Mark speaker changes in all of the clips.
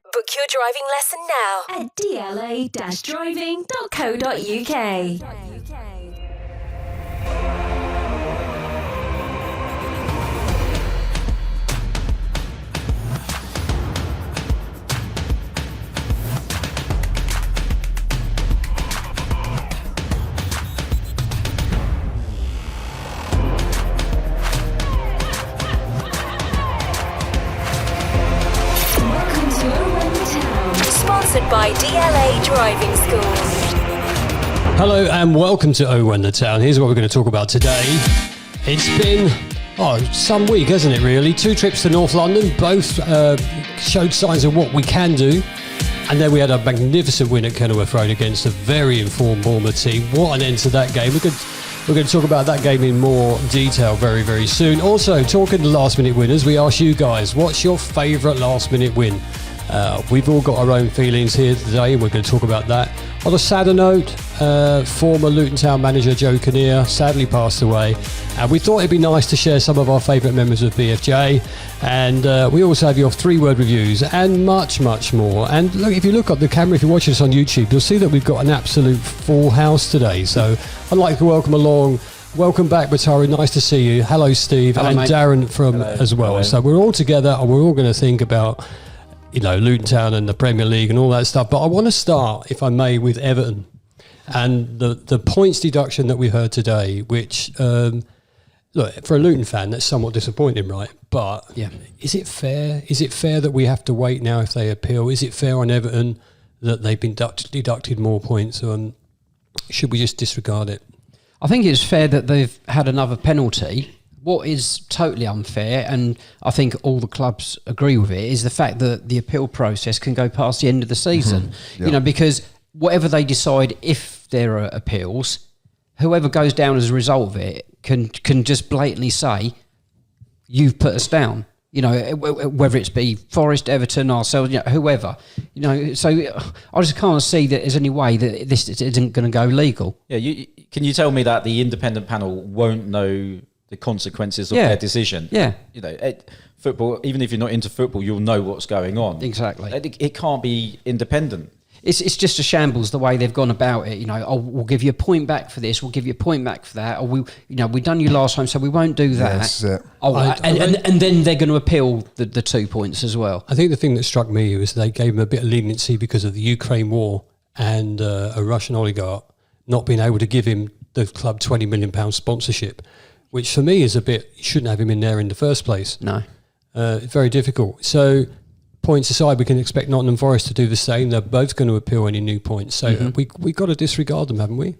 Speaker 1: Book your driving lesson now at dla-driving.co.uk. Sponsored by DLA Driving Schools.
Speaker 2: Hello and welcome to Oh When the Town. Here's what we're going to talk about today. It's been some week, hasn't it really? 2 trips to North London, both showed signs of what we can do. And then we had a magnificent win at Kenilworth Road against a very informed Bournemouth team. What an end to that game. We're going to talk about that game in more detail very, very soon. Also, talking to last minute winners, we asked you guys, what's your favourite last minute win? We've all got our own feelings here today, and we're going to talk about that. On a sadder note, former Luton Town manager Joe Kinnear sadly passed away, and we thought it'd be nice to share some of our favourite members of BFJ, and we also have your 3-word reviews and much, much more. And look, if you look at the camera, if you're watching us on YouTube, you'll see that we've got an absolute full house today. So I'd like to welcome back, Batari. Nice to see you. Hello, Steve.
Speaker 3: Hello,
Speaker 2: and
Speaker 3: mate.
Speaker 2: Darren
Speaker 3: Hello.
Speaker 2: as well.
Speaker 3: Hello.
Speaker 2: So we're all together, and we're all going to think about Luton Town and the Premier League and all that stuff. But I want to start, if I may, with Everton and the points deduction that we heard today, which, look, for a Luton fan, that's somewhat disappointing, right? But
Speaker 3: yeah,
Speaker 2: is it fair? Is it fair that we have to wait now if they appeal? Is it fair on Everton that they've been deducted more points? Should we just disregard it?
Speaker 3: I think it's fair that they've had another penalty. What is totally unfair, and I think all the clubs agree with it, is the fact that the appeal process can go past the end of the season.
Speaker 4: Mm-hmm. Yeah.
Speaker 3: Because whatever they decide, if there are appeals, whoever goes down as a result of it can just blatantly say, you've put us down. Whether it's be Forest, Everton, ourselves, whoever. So I just can't see that there's any way that this isn't going to go legal.
Speaker 5: Yeah, can you tell me that the independent panel won't know the consequences of their decision?
Speaker 3: Yeah.
Speaker 5: Football, even if you're not into football, you'll know what's going on.
Speaker 3: Exactly.
Speaker 5: It can't be independent.
Speaker 3: It's just a shambles the way they've gone about it. We'll give you a point back for this. We'll give you a point back for that. Or we done you last time, so we won't do that.
Speaker 4: Yes,
Speaker 3: And then they're going to appeal the 2 points as well.
Speaker 2: I think the thing that struck me was they gave him a bit of leniency because of the Ukraine war and a Russian oligarch not being able to give him the club £20 million sponsorship, which for me is a bit, you shouldn't have him in there in the first place.
Speaker 3: No.
Speaker 2: Very difficult. So points aside, we can expect Nottingham Forest to do the same. They're both going to appeal any new points. So we got to disregard them, haven't we?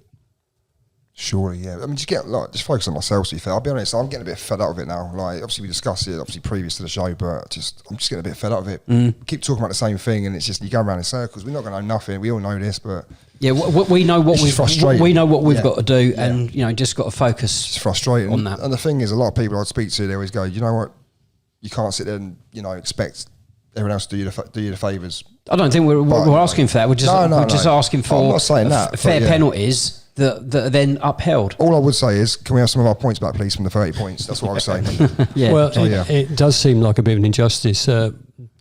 Speaker 4: Surely, yeah. I mean, just focus on myself, to be fair. I'll be honest, I'm getting a bit fed up with it now. Like, obviously we discussed it, previous to the show, but I'm just getting a bit fed up with it. We keep talking about the same thing, and it's just, you go around in circles. We're not going to know nothing. We all know this, but...
Speaker 3: Yeah, we know what we've got to do,
Speaker 4: Yeah.
Speaker 3: and just got to focus.
Speaker 4: It's frustrating
Speaker 3: on that.
Speaker 4: And the thing is, a lot of people I'd speak to, they always go, you know what, you can't sit there and expect everyone else to do you the favours.
Speaker 3: I don't think we're asking for that. We're just asking for
Speaker 4: I'm not saying that,
Speaker 3: fair
Speaker 4: but yeah.
Speaker 3: penalties that are then upheld.
Speaker 4: All I would say is, can we have some of our points back, please, from the 30 points? That's what I was saying.
Speaker 3: Yeah.
Speaker 2: Well,
Speaker 4: So, yeah.
Speaker 2: it does seem like a bit of an injustice.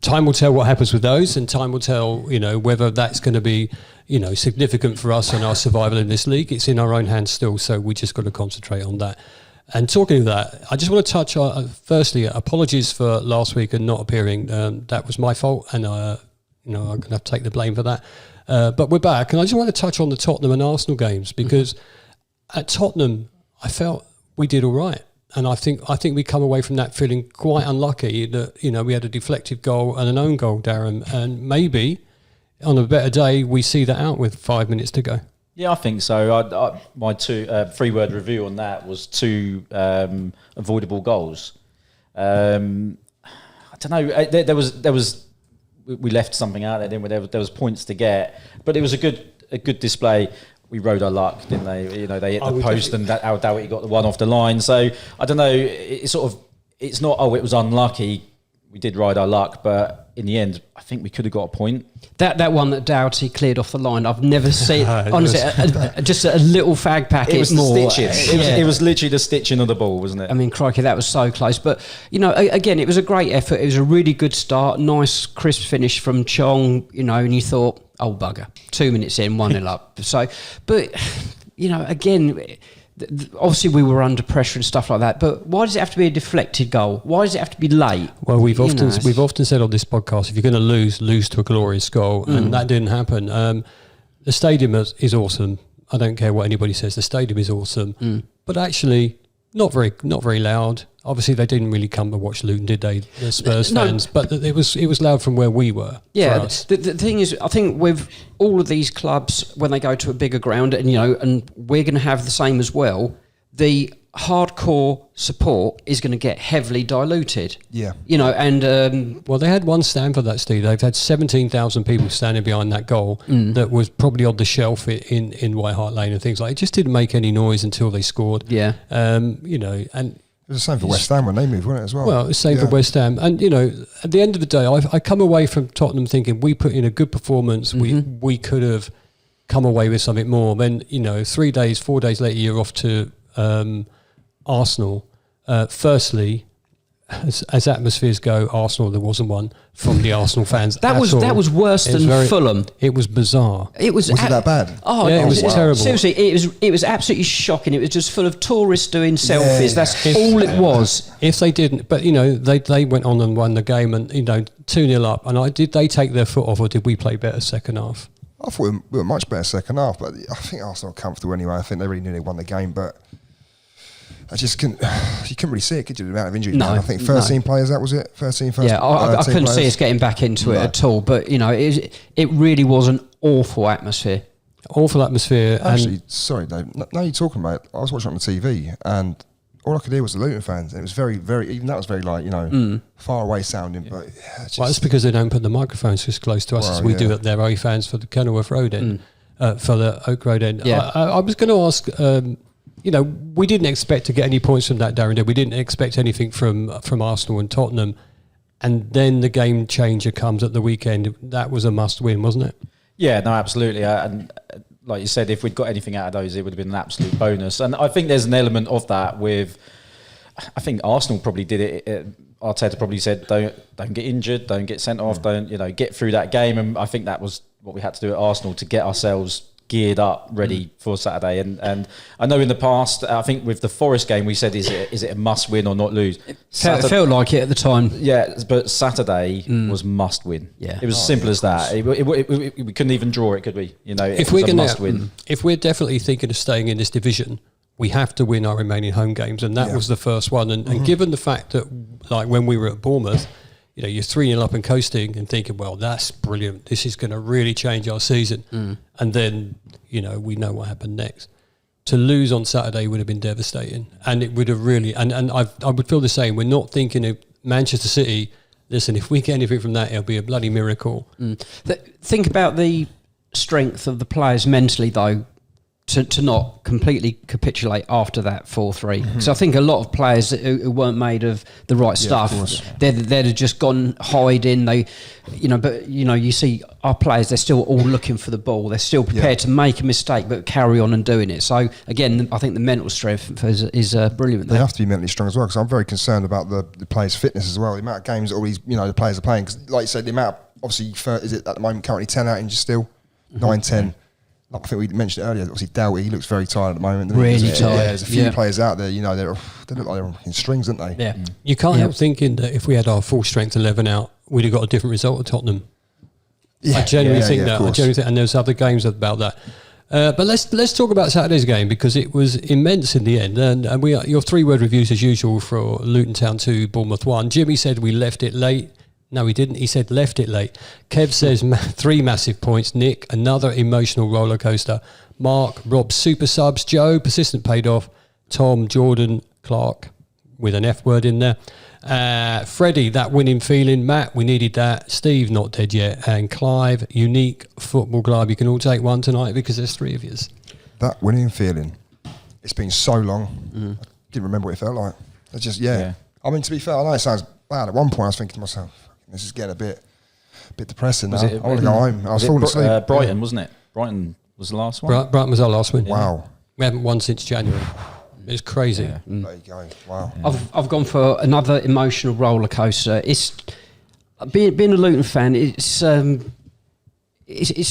Speaker 2: Time will tell what happens with those, and time will tell, whether that's going to be, significant for us and our survival in this league. It's in our own hands still, so we just got to concentrate on that. And talking of that, I just want to touch on, firstly, apologies for last week and not appearing. That was my fault, and I'm going to have to take the blame for that. But we're back, and I just want to touch on the Tottenham and Arsenal games, because at Tottenham, I felt we did all right. And I think we come away from that feeling quite unlucky that, we had a deflected goal and an own goal, Darren. And maybe on a better day, we see that out with 5 minutes to go.
Speaker 5: Yeah, I think so. My 3-word review on that was 2 avoidable goals. I don't know. There was we left something out there, didn't we? There was points to get, but it was a good display. We rode our luck, didn't they? They hit the post, and that Al-Dawiti got the one off the line. So I don't know. It's not. Oh, it was unlucky. We did ride our luck, but in the end, I think we could have got a point.
Speaker 3: That one that Doughty cleared off the line, I've never seen. Honestly, just a little fag packet.
Speaker 5: It was
Speaker 3: more.
Speaker 5: the stitching. It was literally the stitching of the ball, wasn't it?
Speaker 3: I mean, crikey, that was so close. But, again, it was a great effort. It was a really good start. Nice, crisp finish from Chong, and you thought, oh, bugger. 2 minutes in, 1-0 up. So, but, again, obviously we were under pressure and stuff like that. But why does it have to be a deflected goal? Why does it have to be late?
Speaker 2: Well, we've often said on this podcast, if you're going to lose to a glorious goal, and that didn't happen. The stadium is awesome. I don't care what anybody says. The stadium is awesome, but actually not very loud. Obviously, they didn't really come to watch Luton, did they? The Spurs fans, but it was loud from where we were.
Speaker 3: Yeah,
Speaker 2: for us.
Speaker 3: the thing is, I think with all of these clubs, when they go to a bigger ground, and we're going to have the same as well, the hardcore support is going to get heavily diluted.
Speaker 4: Yeah.
Speaker 2: Well, they had one stand for that, Steve. They've had 17,000 people standing behind that goal that was probably on the shelf in White Hart Lane and things like that. It just didn't make any noise until they scored.
Speaker 3: Yeah.
Speaker 2: And
Speaker 4: It was the same for West Ham when they moved, wasn't it, as well?
Speaker 2: Well, it's the same for West Ham. And, at the end of the day, I come away from Tottenham thinking we put in a good performance. We could have come away with something more. Then, 4 days later, you're off to Arsenal. Firstly, as atmospheres go, Arsenal, there wasn't one from the Arsenal fans.
Speaker 3: That was worse than Fulham.
Speaker 2: It was bizarre.
Speaker 4: Was it that bad?
Speaker 3: Oh,
Speaker 2: yeah, it was terrible.
Speaker 3: Seriously, it was absolutely shocking. It was just full of tourists doing selfies.
Speaker 4: Yeah.
Speaker 3: That's all it was.
Speaker 2: If they didn't, but they went on and won the game, and 2-0 up. And did they take their foot off, or did we play better second half?
Speaker 4: I thought we were much better second half, but I think Arsenal were comfortable anyway. I think they really knew they won the game, but you couldn't really see it, could you, the amount of injuries?
Speaker 3: No,
Speaker 4: I think 13 players, that was it? 13 first.
Speaker 3: Yeah, I couldn't see us getting back into it at all, but it really was an awful atmosphere.
Speaker 2: Awful atmosphere.
Speaker 4: Actually, sorry, Dave. Now you're talking about it, I was watching on the TV, and all I could hear was the Luton fans. And it was very, very, even that was very far away sounding. But
Speaker 2: well, that's because they don't put the microphones as close to us as we do at their A fans for the Kenilworth Road end, for the Oak Road end.
Speaker 3: Yeah.
Speaker 2: I was going to ask. We didn't expect to get any points from that, Darren. We didn't expect anything from Arsenal and Tottenham, and then the game changer comes at the weekend. That was a must-win, wasn't it?
Speaker 5: Yeah, no, absolutely. And like you said, if we'd got anything out of those, it would have been an absolute bonus. And I think there's an element of that with. I think Arsenal probably did it. Arteta probably said, "Don't get injured, don't get sent off, don't get through that game." And I think that was what we had to do at Arsenal to get ourselves geared up, ready for Saturday. And I know in the past, I think with the Forest game, we said, is it a must win or not lose?
Speaker 3: It felt like it at the time.
Speaker 5: Yeah, but Saturday was must win.
Speaker 3: Yeah.
Speaker 5: It was as simple as that. We couldn't even draw it, could we?
Speaker 2: If
Speaker 5: it was a must win.
Speaker 2: If we're definitely thinking of staying in this division, we have to win our remaining home games, and that was the first one. And given the fact that, like when we were at Bournemouth, you're 3-0 up and coasting and thinking, well, that's brilliant. This is going to really change our season. And then, we know what happened next. To lose on Saturday would have been devastating. And it would have really, and I would feel the same. We're not thinking of Manchester City. Listen, if we get anything from that, it'll be a bloody miracle.
Speaker 3: Think about the strength of the players mentally, though, to not completely capitulate after that 4-3. So I think a lot of players who weren't made of the right stuff, they'd have just gone hiding. You see our players, they're still all looking for the ball. They're still prepared to make a mistake, but carry on and doing it. So again, I think the mental strength is brilliant.
Speaker 4: They have to be mentally strong as well, because I'm very concerned about the players' fitness as well. The amount of games that all these the players are playing. Because like you said, the amount obviously is it at the moment currently 10 out injured still, 9-10. I think we mentioned it earlier. Obviously, Doughty, he looks very tired at the moment.
Speaker 3: Really tired.
Speaker 4: Yeah, there's a few players out there. They look like they're in strings, don't they?
Speaker 3: Yeah.
Speaker 2: You can't help thinking that if we had our full strength 11 out, we'd have got a different result at Tottenham.
Speaker 4: Yeah.
Speaker 2: I genuinely think that. I genuinely think, and there's other games about that. But let's talk about Saturday's game, because it was immense in the end. And your 3-word reviews as usual for Luton Town 2, Bournemouth 1. Jimmy said we left it late. No, he didn't. He said left it late. Kev says 3 massive points. Nick, another emotional roller coaster. Mark, Rob, super subs. Joe, persistent paid off. Tom, Jordan, Clark, with an F word in there. Freddie, that winning feeling. Matt, we needed that. Steve, not dead yet. And Clive, unique football glove. You can all take one tonight because there's 3 of yous.
Speaker 4: That winning feeling. It's been so long. I didn't remember what it felt like. It's just, I mean, to be fair, I know it sounds bad. At one point, I was thinking to myself, this is getting a bit a bit depressing now.
Speaker 5: Was it-
Speaker 4: I want to go home. I was falling asleep.
Speaker 5: Brighton, wasn't it? Brighton was the last one.
Speaker 2: Brighton was our last win.
Speaker 4: Wow.
Speaker 2: We haven't won since January. It's crazy.
Speaker 5: Yeah.
Speaker 4: There you go. Wow.
Speaker 3: I've gone for another emotional roller coaster. It's being a Luton fan. It's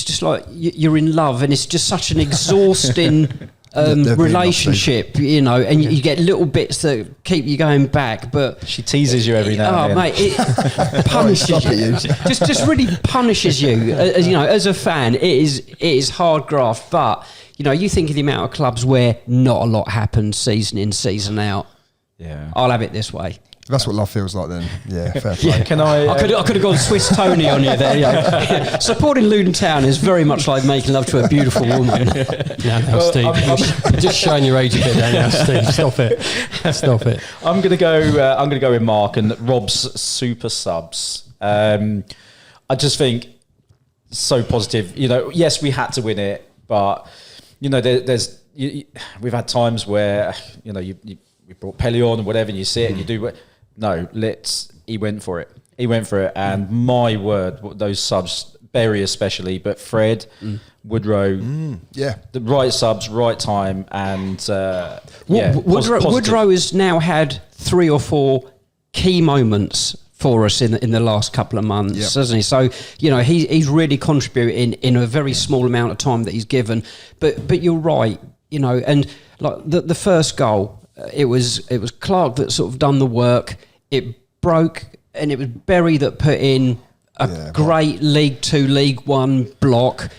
Speaker 3: just like you're in love, and it's just such an exhausting relationship, you know. And you get little bits that keep you going back. But
Speaker 5: She teases you every now and then.
Speaker 3: mate, it punishes
Speaker 4: Stop it,
Speaker 3: you.
Speaker 4: you.
Speaker 3: just really punishes you. As you know, as a fan, it is hard graft. But you know, you think of the amount of clubs where not a lot happens season in, season out.
Speaker 5: Yeah.
Speaker 3: I'll have it this way.
Speaker 4: That's what love feels like then. Yeah, fair play.
Speaker 5: Can I?
Speaker 3: I could have gone Swiss Tony on you there. Yeah. Supporting Luton Town is very much like making love to a beautiful woman.
Speaker 2: Now, Steve, you're just showing your age a bit there now, Steve. Stop it. Stop it.
Speaker 5: I'm gonna go with Mark and Rob's super subs. I just think so positive. You know, yes, we had to win it, but you know, we've had times where you know we brought Pelly on and whatever, and you sit and you do what. No, he went for it. He went for it, and my word, those subs, Berry especially, but Fred, Woodrow,
Speaker 4: Yeah.
Speaker 5: the right subs, right time, and
Speaker 3: Woodrow has now had 3 or 4 key moments for us in the last couple of months,
Speaker 4: Yep.
Speaker 3: hasn't he? So you know he's really contributing in a very small amount of time that he's given. But you're right, you know, and like the first goal. It was Clark that sort of done the work. It broke, and it was Berry that put in a great League 2, League 1 block,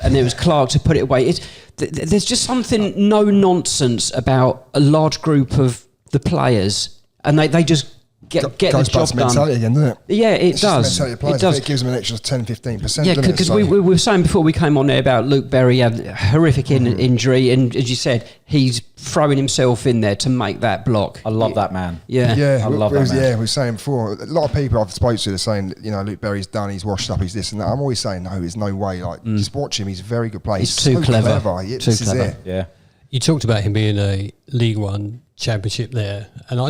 Speaker 3: and it was Clark to put it away. There's just something no nonsense about a large group of the players, and they just get the
Speaker 4: Goes back
Speaker 3: job
Speaker 4: to
Speaker 3: done.
Speaker 4: mentality again, doesn't it?
Speaker 3: Yeah, it
Speaker 4: It's just
Speaker 3: does.
Speaker 4: mentality of players.
Speaker 3: It does.
Speaker 4: It gives them an extra 10-15%.
Speaker 3: Yeah,
Speaker 4: doesn't it?
Speaker 3: because
Speaker 4: So-
Speaker 3: we were saying before we came on there about Luke Berry had a horrific injury, and as you said, he's throwing himself in there to make that block.
Speaker 5: I love that man.
Speaker 3: Yeah.
Speaker 4: Yeah,
Speaker 5: I love
Speaker 4: we
Speaker 5: that
Speaker 4: was,
Speaker 5: man.
Speaker 4: yeah, we were saying before, a lot of people I've spoken to are saying, you know, Luke Berry's done, he's washed up, he's this and that. I'm always saying, no, there's no way. Like, just watch him, he's a very good player.
Speaker 3: He's too clever.
Speaker 4: Yeah,
Speaker 3: Too
Speaker 4: this is
Speaker 3: clever.
Speaker 4: it.
Speaker 5: Yeah.
Speaker 2: You talked about him being a League One championship there, and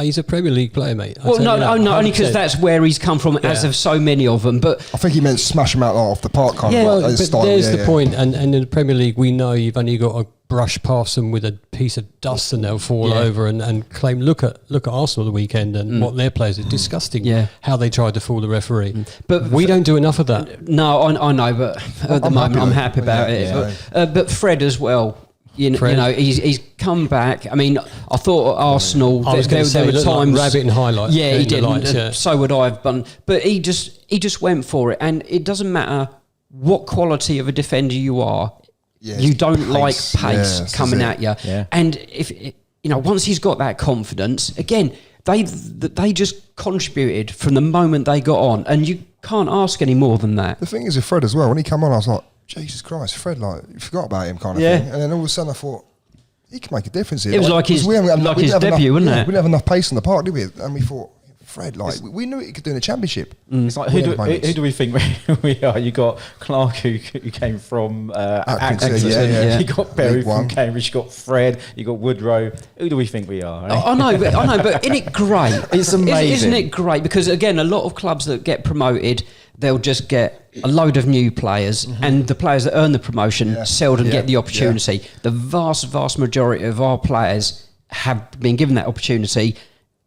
Speaker 2: he's a Premier League player, mate.
Speaker 3: Well, no, only because
Speaker 2: 100%.
Speaker 3: that's where he's come from, as
Speaker 2: Yeah.
Speaker 3: of so many of them. But
Speaker 4: I think he meant smash him out off the park kind
Speaker 3: Yeah.
Speaker 4: of
Speaker 2: Well,
Speaker 4: like,
Speaker 2: but
Speaker 4: his style.
Speaker 2: there's
Speaker 4: yeah,
Speaker 2: the
Speaker 4: yeah.
Speaker 2: point, and in the Premier League, we know you've only got to brush past them with a piece of dust, and they'll fall
Speaker 3: Yeah.
Speaker 2: over and claim. Look at Arsenal the weekend and what their players. It's disgusting.
Speaker 3: Yeah.
Speaker 2: How they tried to fool the referee,
Speaker 3: But
Speaker 2: we don't do enough of that.
Speaker 3: no, I know, but at the
Speaker 4: I'm
Speaker 3: moment
Speaker 4: happy
Speaker 3: I'm
Speaker 4: though.
Speaker 3: happy about
Speaker 4: Yeah,
Speaker 3: it.
Speaker 4: yeah.
Speaker 3: But Fred as well. You
Speaker 2: Fred.
Speaker 3: know, he's come back. I mean, I thought at Arsenal
Speaker 2: I was
Speaker 3: there
Speaker 2: gonna say,
Speaker 3: were
Speaker 2: he looked like
Speaker 3: times
Speaker 2: Rabbit in highlights,
Speaker 3: Yeah, he
Speaker 2: in the
Speaker 3: did.
Speaker 2: lights, yeah.
Speaker 3: So would I have done. But he just went for it, and it doesn't matter what quality of a defender you are.
Speaker 4: Yeah,
Speaker 3: You
Speaker 4: it's
Speaker 3: don't
Speaker 4: pace.
Speaker 3: like
Speaker 4: Yeah,
Speaker 3: pace
Speaker 4: this is
Speaker 3: coming
Speaker 4: it.
Speaker 3: at you.
Speaker 5: Yeah.
Speaker 3: And if you know, once he's got that confidence, again, they just contributed from the moment they got on, and you can't ask any more than that.
Speaker 4: The thing is with Fred as well, when he came on, I was like, Jesus Christ, Fred, like, you forgot about him kind of
Speaker 3: Yeah.
Speaker 4: thing. And then all of a sudden I thought, he can make a difference here.
Speaker 3: It was like his-
Speaker 4: 'cause we haven't-
Speaker 3: like
Speaker 4: we
Speaker 3: his
Speaker 4: didn't have
Speaker 3: debut,
Speaker 4: enough,
Speaker 3: wasn't
Speaker 4: yeah,
Speaker 3: it?
Speaker 4: We didn't have enough pace on the park, did we? And we thought, Fred, like, we knew he could do in the championship.
Speaker 5: It's like
Speaker 4: We
Speaker 5: who
Speaker 4: had moments.
Speaker 5: do we think we are? You got Clark who came from
Speaker 4: Atkinson,
Speaker 5: Atkinson.
Speaker 3: yeah.
Speaker 5: You got Berry
Speaker 4: League
Speaker 5: from
Speaker 4: One.
Speaker 5: Cambridge. You got Fred. You got Woodrow. Who do we think we are? Eh?
Speaker 3: I know, but isn't it great?
Speaker 5: It's amazing.
Speaker 3: Isn't it great? Because again, a lot of clubs that get promoted, they'll just get a load of new players, and the players that earn the promotion
Speaker 4: Yeah.
Speaker 3: seldom
Speaker 4: Yeah.
Speaker 3: get the opportunity. The vast majority of our players have been given that opportunity,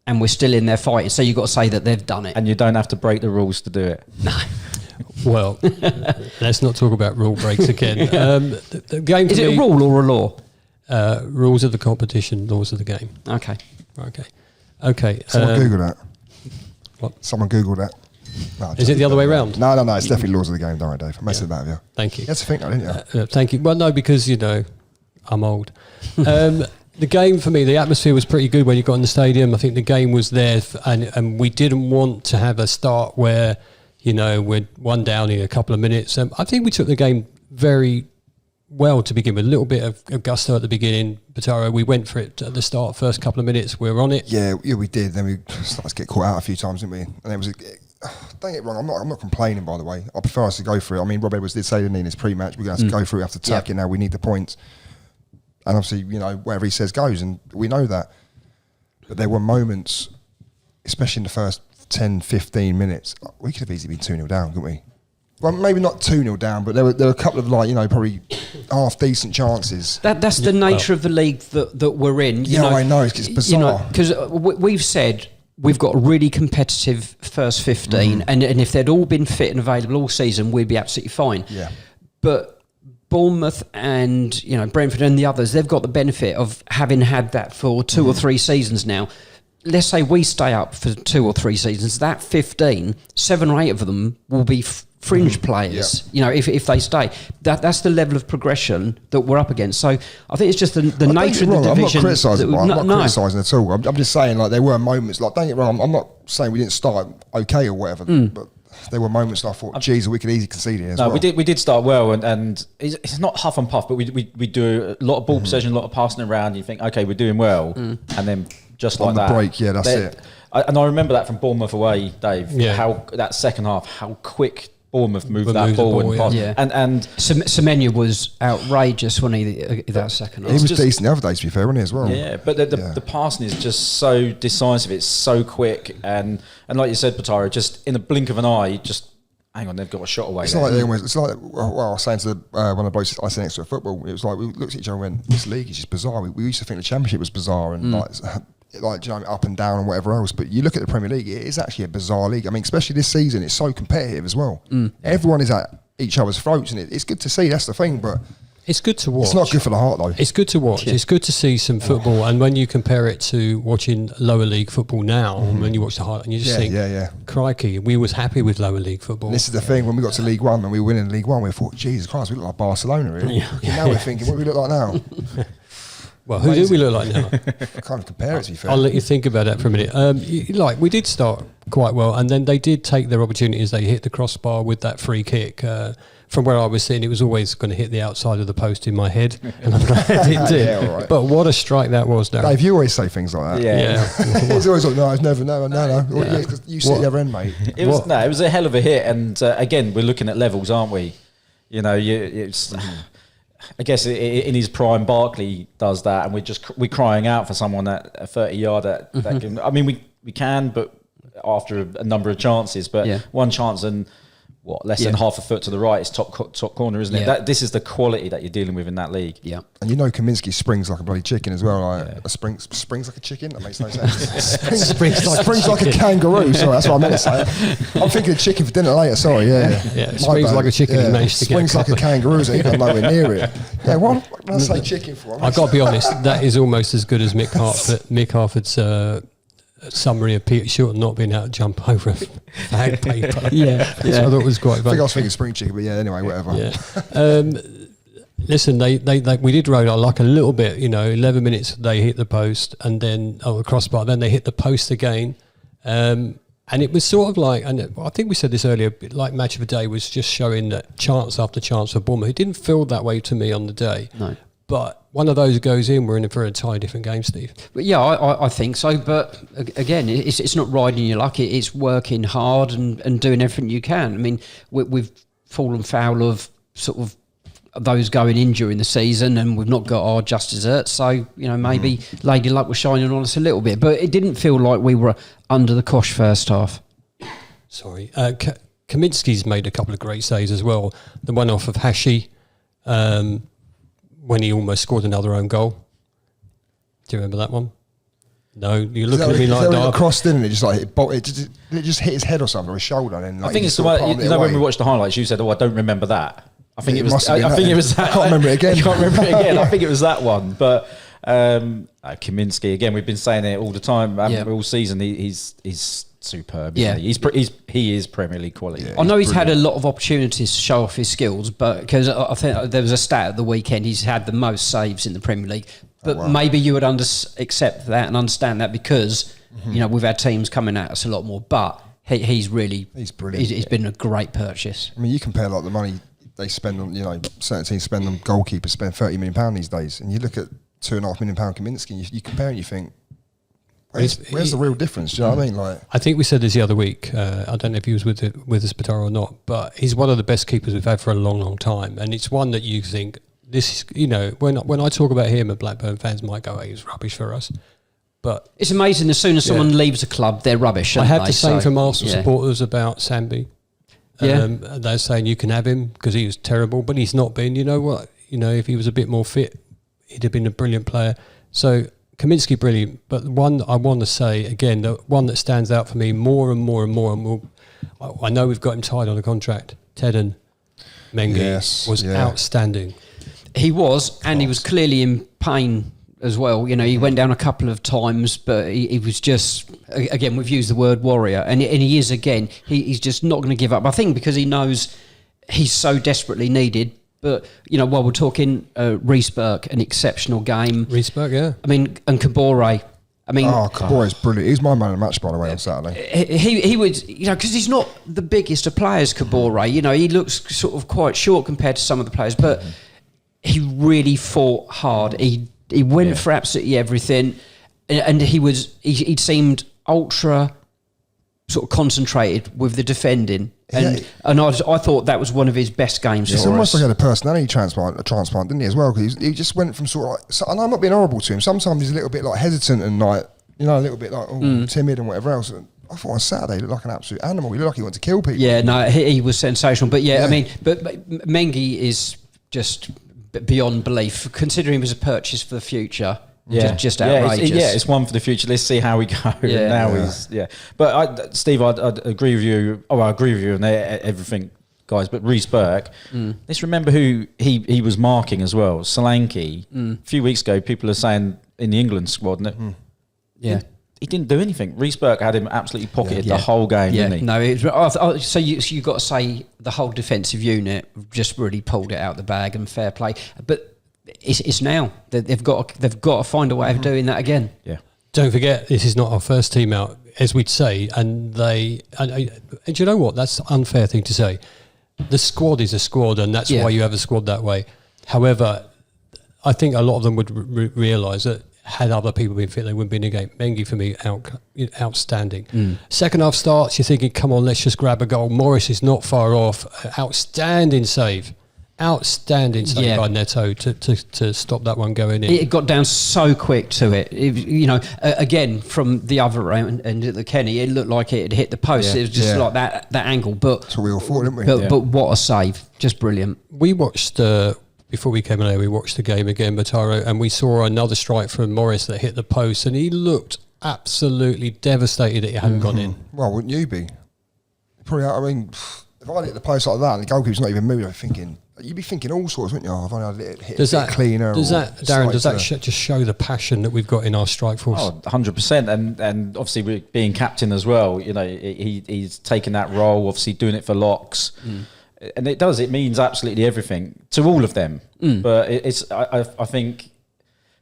Speaker 3: and we're still in there fighting. So you've got to say that they've done it.
Speaker 5: And you don't have to break the rules to do it.
Speaker 2: Well, let's not talk about rule breaks again. The game for
Speaker 3: Is it
Speaker 2: me,
Speaker 3: a rule or a law?
Speaker 2: rules of the competition, laws of the game.
Speaker 3: Okay.
Speaker 2: Okay.
Speaker 4: Someone Google that.
Speaker 2: what?
Speaker 4: Someone Google that. No,
Speaker 2: Is it the other way round?
Speaker 4: No, it's definitely laws of the game. Don't worry, Dave. I'm messing about with you.
Speaker 2: Thank you.
Speaker 4: You had to think that, didn't you?
Speaker 2: Thank you. Well, no, because, you know, I'm old. The game for me, the atmosphere was pretty good when you got in the stadium. I think the game was there, and we didn't want to have a start where, you know, we're one down in a couple of minutes. I think we took the game very well to begin with. A little bit of gusto at the beginning. Bataro, we went for it at the start, first couple of minutes, we were on it.
Speaker 4: Yeah, we did. Then we started to get caught out a few times, didn't we? And it was. Don't get me wrong. I'm not complaining, by the way. I prefer us to go for it. I mean, Rob Edwards did say, didn't he, in his pre-match, we're going to have to go through it, have to attack it now. We need the points. And obviously, you know, whatever he says goes, and we know that. But there were moments, especially in the first 10, 15 minutes, we could have easily been 2-0 down, couldn't we? Well, maybe not 2-0 down, but there were a couple of probably half decent chances.
Speaker 3: That's the nature of the league that we're in.
Speaker 4: I know it's bizarre.
Speaker 3: Because we've said we've got a really competitive first 15, and if they'd all been fit and available all season, we'd be absolutely fine.
Speaker 4: Yeah.
Speaker 3: But Bournemouth and Brentford and the others, they've got the benefit of having had that for 2 or 3 seasons now. Let's say we stay up for 2 or 3 seasons. That 15, 7 or 8 of them will be fringe players. If they stay, that's the level of progression that we're up against. So I think it's just the nature of the division.
Speaker 4: I'm not criticising. I'm not criticising at all. I'm just saying there were moments. Don't get me wrong. I'm not saying we didn't start okay or whatever, but there were moments I thought, geez, we could easily concede here as well.
Speaker 5: We did start well, and it's not huff and puff, but we do a lot of ball possession, a lot of passing around. You think, okay, we're doing well, and then just
Speaker 4: on
Speaker 5: like
Speaker 4: the
Speaker 5: that,
Speaker 4: break, that's it.
Speaker 5: And I remember that from Bournemouth away, Dave.
Speaker 2: Yeah.
Speaker 5: How that second half, how quick Bournemouth moved that ball and passed.
Speaker 3: Yeah.
Speaker 5: And
Speaker 3: Semenya was outrageous when that second half.
Speaker 4: He was decent the other day, to be fair, wasn't he, as well?
Speaker 5: Yeah, but the passing is just so decisive. It's so quick, and like you said, Pataro, just in the blink of an eye, just hang on, they've got a shot away.
Speaker 4: It's like I was saying to one of the blokes I sit next to at football. It was like we looked at each other and went, "This league is just bizarre." We used to think the Championship was bizarre and up and down and whatever else. But you look at the Premier League, it is actually a bizarre league. I mean, especially this season, it's so competitive as well. Everyone is at each other's throats, and it's good to see. That's the thing, but.
Speaker 2: It's good to watch.
Speaker 4: It's not good for the heart, though.
Speaker 2: It's good to watch. Yeah. It's good to see some football. And when you compare it to watching lower league football now, when you watch the highlight, and you just think, crikey, we was happy with lower league football.
Speaker 4: This is the thing. When we got to League One and we were winning League One, we thought, Jesus Christ, we look like Barcelona, really. Now we're thinking, what do we look like now?
Speaker 2: Well, who do we look like now?
Speaker 4: I can't compare it, to be fair.
Speaker 2: I'll let you think about that for a minute. We did start quite well, and then they did take their opportunities. They hit the crossbar with that free kick. From where I was sitting, it was always going to hit the outside of the post in my head, and I'm glad it did.
Speaker 4: Yeah, all right.
Speaker 2: But what a strike that was, Darren.
Speaker 4: Dave, you always say things like that.
Speaker 5: Yeah.
Speaker 4: He's always like, no, it's never, no. Yeah, because you sit the other end, mate.
Speaker 5: It was a hell of a hit, and again, we're looking at levels, aren't we? I guess in his prime, Barkley does that, and we're crying out for someone at a 30-yard that can. I mean, we can, but after a number of chances, but one chance and less than half a foot to the right is top corner, isn't it? This is the quality that you're dealing with in that league.
Speaker 3: Yeah,
Speaker 4: and Kaminsky springs like a bloody chicken as well. Springs like a chicken. That makes no sense. springs like a kangaroo. Sorry, that's what I meant to say. I'm thinking of chicken for dinner later. Sorry,
Speaker 2: springs like a chicken.
Speaker 4: Yeah. Managed to springs like a kangaroo. So you got nowhere near it. Yeah, what did I say chicken for?
Speaker 2: I've got to be honest. That is almost as good as Mick Harford's. Summary of Peter Shorten not being able to jump over a fag paper. Which I thought was quite funny.
Speaker 4: I was thinking spring chicken, but anyway, whatever.
Speaker 2: Listen, we did roll our luck a little bit. 11 minutes they hit the post, and then the crossbar. Then they hit the post again, and it was sort of like, and I think we said this earlier, like Match of the Day was just showing that chance after chance for Bournemouth. It didn't feel that way to me on the day.
Speaker 3: No.
Speaker 2: But one of those goes in, we're in for an entirely different game, Steve.
Speaker 3: But I think so. But again, it's not riding your luck. It's working hard and doing everything you can. I mean, we've fallen foul of sort of those going in during the season, and we've not got our just desserts. So maybe Lady Luck was shining on us a little bit, but it didn't feel like we were under the cosh first half.
Speaker 2: Sorry, Kaminsky's made a couple of great saves as well. The one off of Hashi. When he almost scored another own goal. Do you remember that one? No, you're looking at me like that.
Speaker 4: It crossed in and it just hit his head or something, or his shoulder. And
Speaker 5: I think it's the one. When we watched the highlights, you said, "Oh, I don't remember that." I think it was. I think it was that.
Speaker 4: I can't remember it again.
Speaker 5: You can't remember it again. I think it was that one. But Kaminsky again. We've been saying it all the time, all season. He's superb.
Speaker 3: Yeah,
Speaker 5: he is Premier League quality.
Speaker 3: I know he's had a lot of opportunities to show off his skills, but because I think there was a stat at the weekend, he's had the most saves in the Premier League. But maybe you would accept that and understand that because we've had teams coming at us a lot more. But he's brilliant. He's been a great purchase.
Speaker 4: I mean, you compare the money they spend on certain teams spend on goalkeepers spend £30 million these days, and you look at £2.5 million Kaminsky, and you compare and you think. Where's the real difference? Do you know what I mean? I
Speaker 2: think we said this the other week. I don't know if he was with us, Pataro, or not, but he's one of the best keepers we've had for a long, long time. And it's one that you think, this is, when I talk about him, and Blackburn fans might go, hey, he's rubbish for us. But
Speaker 3: It's amazing. As soon as someone leaves a club, they're rubbish.
Speaker 2: I
Speaker 3: aren't
Speaker 2: had
Speaker 3: they?
Speaker 2: the same from Arsenal
Speaker 3: yeah.
Speaker 2: supporters about Sambi.
Speaker 3: Yeah.
Speaker 2: They're saying you can have him because he was terrible, but he's not been. You know what? You know, if he was a bit more fit, he'd have been a brilliant player. So Kaminsky, brilliant. But the one I want to say again, the one that stands out for me more and more and more, and I know we've got him tied on a contract. Teden Mengi was outstanding.
Speaker 3: He was, and he was clearly in pain as well. You know, he went down a couple of times, but he was just, again, we've used the word warrior, and he is again. He's just not going to give up. I think because he knows he's so desperately needed. But, you know, while we're talking, Reece Burke, an exceptional game.
Speaker 2: Reece Burke, yeah.
Speaker 3: I mean, and Kabore. I mean,
Speaker 4: Kabore's brilliant. He's my man of the match, by the way, on Saturday.
Speaker 3: He would, you know, because he's not the biggest of players, Kabore. You know, he looks sort of quite short compared to some of the players, but he really fought hard. He went for absolutely everything, and he seemed ultra sort of concentrated with the defending. And I thought that was one of his best games.
Speaker 4: It's almost like he had a personality transplant, didn't he, as well? Because he just went from sort of like, and I'm not being horrible to him, sometimes he's a little bit like hesitant and like, you know, a little bit like timid and whatever else. And I thought on Saturday he looked like an absolute animal. He looked like he wanted to kill people.
Speaker 3: Yeah, no, he was sensational. But I mean, but Mengi is just beyond belief, considering he was a purchase for the future.
Speaker 5: Yeah,
Speaker 3: just outrageous.
Speaker 5: It's one for the future. Let's see how we go.
Speaker 3: Yeah.
Speaker 5: And now But Steve, I'd agree with you. Oh, I agree with you on everything, guys. But Reece Burke, let's remember who he was marking as well. Solanke. A few weeks ago, people are saying in the England squad, he didn't do anything. Reece Burke had him absolutely pocketed the whole game, didn't he?
Speaker 3: No, so you got to say the whole defensive unit just really pulled it out the bag, and fair play. But it's now they've got to find a way of doing that again. Yeah.
Speaker 2: Don't forget, this is not our first team out, as we'd say, and you know what? That's an unfair thing to say. The squad is a squad, and that's why you have a squad that way. However, I think a lot of them would realise that had other people been fit, they wouldn't be in the game. Mengi, for me, outstanding. Second half starts, you're thinking, come on, let's just grab a goal. Morris is not far off. Outstanding save. Outstanding save by Neto to stop that one going in.
Speaker 3: It got down so quick to it. You know, again, from the other end of the Kenny, it looked like it had hit the post. It was just like that angle. But
Speaker 4: that's what we all thought, didn't we?
Speaker 3: But what a save. Just brilliant.
Speaker 2: We watched, before we came in here, we watched the game again, Bataro, and we saw another strike from Morris that hit the post, and he looked absolutely devastated that it hadn't gone in.
Speaker 4: Well, wouldn't you be? Probably, I mean, if I hit the post like that and the goalkeeper's not even moving, I'm thinking... You'd be thinking all sorts, wouldn't you? Oh, if I hit it cleaner.
Speaker 2: Darren, does that just show the passion that we've got in our strike force?
Speaker 5: Oh, 100%. And obviously, we're being captain as well. You know, he's taken that role, obviously doing it for Locks. And it means absolutely everything to all of them. But I think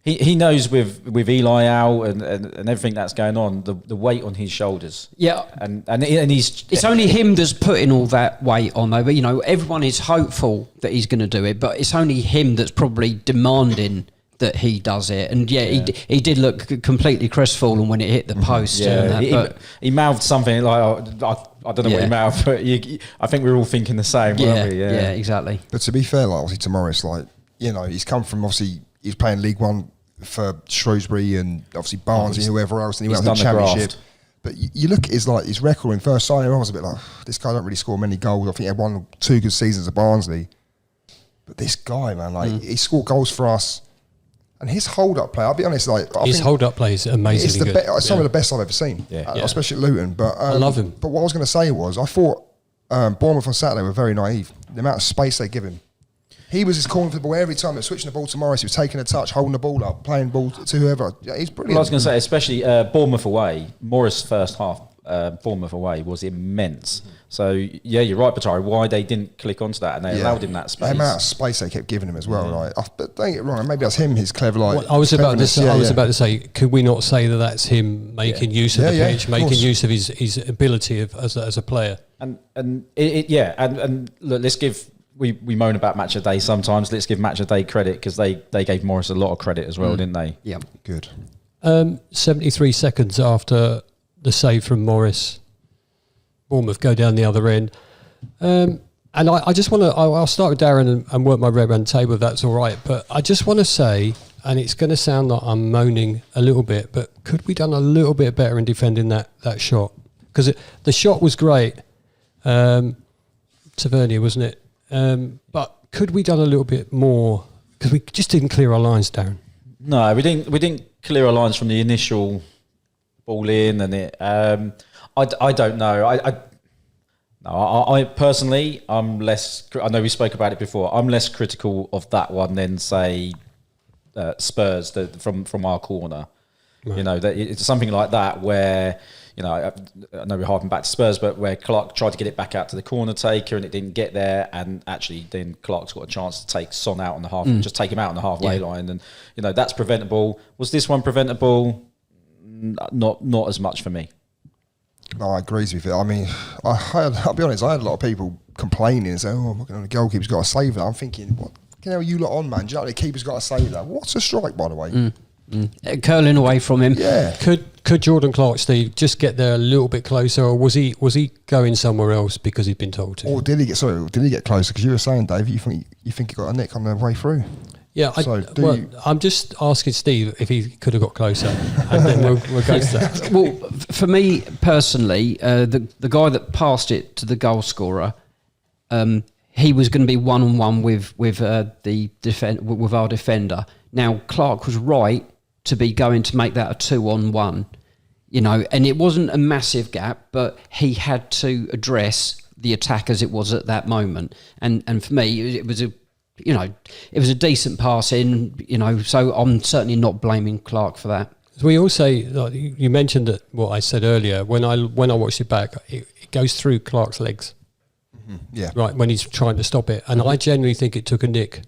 Speaker 5: he knows with Eli out and everything that's going on, the weight on his shoulders.
Speaker 3: Yeah,
Speaker 5: and he's.
Speaker 3: It's only him that's putting all that weight on, though. But you know, everyone is hopeful that he's going to do it, but it's only him that's probably demanding that he does it. And he did look completely crestfallen when it hit the post.
Speaker 5: Yeah, he mouthed something like I don't know what he mouthed, but I think we're all thinking the same, weren't we?
Speaker 3: Yeah, exactly.
Speaker 4: But to be fair, like obviously to Morris, like you know, he's come from obviously he's playing League One for Shrewsbury and obviously Barnsley and whoever else, and he went to the Championship. But you look at his record in first signing, I was a bit like, this guy don't really score many goals. I think he had 1 or 2 good seasons at Barnsley. But this guy, man, like he scored goals for us. And his hold-up play, I'll be honest, like
Speaker 2: his hold-up play is amazingly good.
Speaker 4: It's some of the best I've ever seen, especially at Luton. But
Speaker 2: I love him.
Speaker 4: But what I was going to say was, I thought Bournemouth on Saturday were very naive. The amount of space they give him. He was just calling for the ball every time. They were switching the ball to Morris. He was taking a touch, holding the ball up, playing ball to whoever. Yeah, he's brilliant.
Speaker 5: Well, I was going to say, especially Bournemouth away, Morris' first half, Bournemouth away, was immense. So, yeah, you're right, Batari, why they didn't click onto that and they allowed him that space.
Speaker 4: The amount of space they kept giving him as well. Like, but don't get it wrong, maybe that's him, his clever, like...
Speaker 2: Well, I was about to say, could we not say that that's him making use of the pitch, making use of his ability as a player? And look, let's give... We moan about Match of Day sometimes. Let's give Match of Day credit because they gave Morris a lot of credit as well, didn't they?
Speaker 3: Yeah.
Speaker 4: Good.
Speaker 2: 73 seconds after the save from Morris, Bournemouth go down the other end. And I just want to... I'll start with Darren and work my way around the table if that's all right. But I just want to say and it's going to sound like I'm moaning a little bit, but could we done a little bit better in defending that shot? Because the shot was great, Tavernier, wasn't it? But could we done a little bit more? Because we just didn't clear our lines, Darren.
Speaker 5: No, we didn't clear our lines from the initial ball in, and it. I don't know. I personally, I'm less. I know we spoke about it before. I'm less critical of that one than say Spurs from our corner. Right. You know, that it's something like that where, you know, I know we're harping back to Spurs, but where Clark tried to get it back out to the corner taker and it didn't get there, and actually then Clark's got a chance to take Son out on the half, just take him out on the halfway line, and you know that's preventable. Was this one preventable? Not as much for me.
Speaker 4: No, I agree with you. I mean, I'll be honest, I had a lot of people complaining and saying, "Oh, the goalkeeper's got to save that." I'm thinking, what the hell are you lot on, man? Do you know the keeper's got to save that? What's a strike, by the way?
Speaker 3: Curling away from him.
Speaker 4: Yeah.
Speaker 2: Could Jordan Clark, Steve, just get there a little bit closer, or was he going somewhere else because he'd been told to?
Speaker 4: Or did he get closer? Because you were saying, Dave, you think he got a nick on the way through.
Speaker 2: Yeah, I'm just asking Steve if he could have got closer, and then we'll go to that.
Speaker 3: Well, for me personally, the guy that passed it to the goal scorer, he was going to be one-on-one with our defender. Now Clark was right to be going to make that a 2-on-1, you know, and it wasn't a massive gap, but he had to address the attack as it was at that moment, and for me it was a decent pass in, you know, so I'm certainly not blaming Clark for that.
Speaker 2: We also, like, you mentioned that what I said earlier, when I watched it back, it goes through Clark's legs.
Speaker 4: Mm-hmm. Yeah.
Speaker 2: Right, when he's trying to stop it. And I genuinely think it took a nick.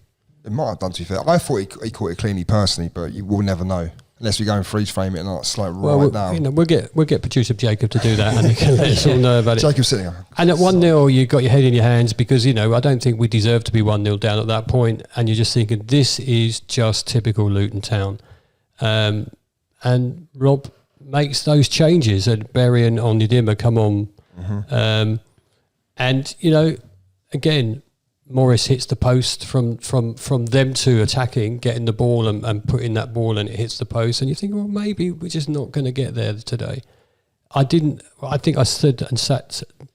Speaker 4: It might have done, to be fair. I thought he caught it cleanly personally, but you will never know. Unless we go and freeze frame it and like slow it down.
Speaker 2: You know, we'll get producer Jacob to do that, and he can let us all know about it.
Speaker 4: Jacob's sitting there.
Speaker 2: And at 1-0, you got your head in your hands because, you know, I don't think we deserve to be 1-0 down at that point, and you're just thinking this is just typical Luton Town. And Rob makes those changes, and Berry and Onyedinma come on, and you know, again, Morris hits the post from them two attacking, getting the ball and putting that ball, and it hits the post, and you think, well, maybe we're just not going to get there today. I think I stood and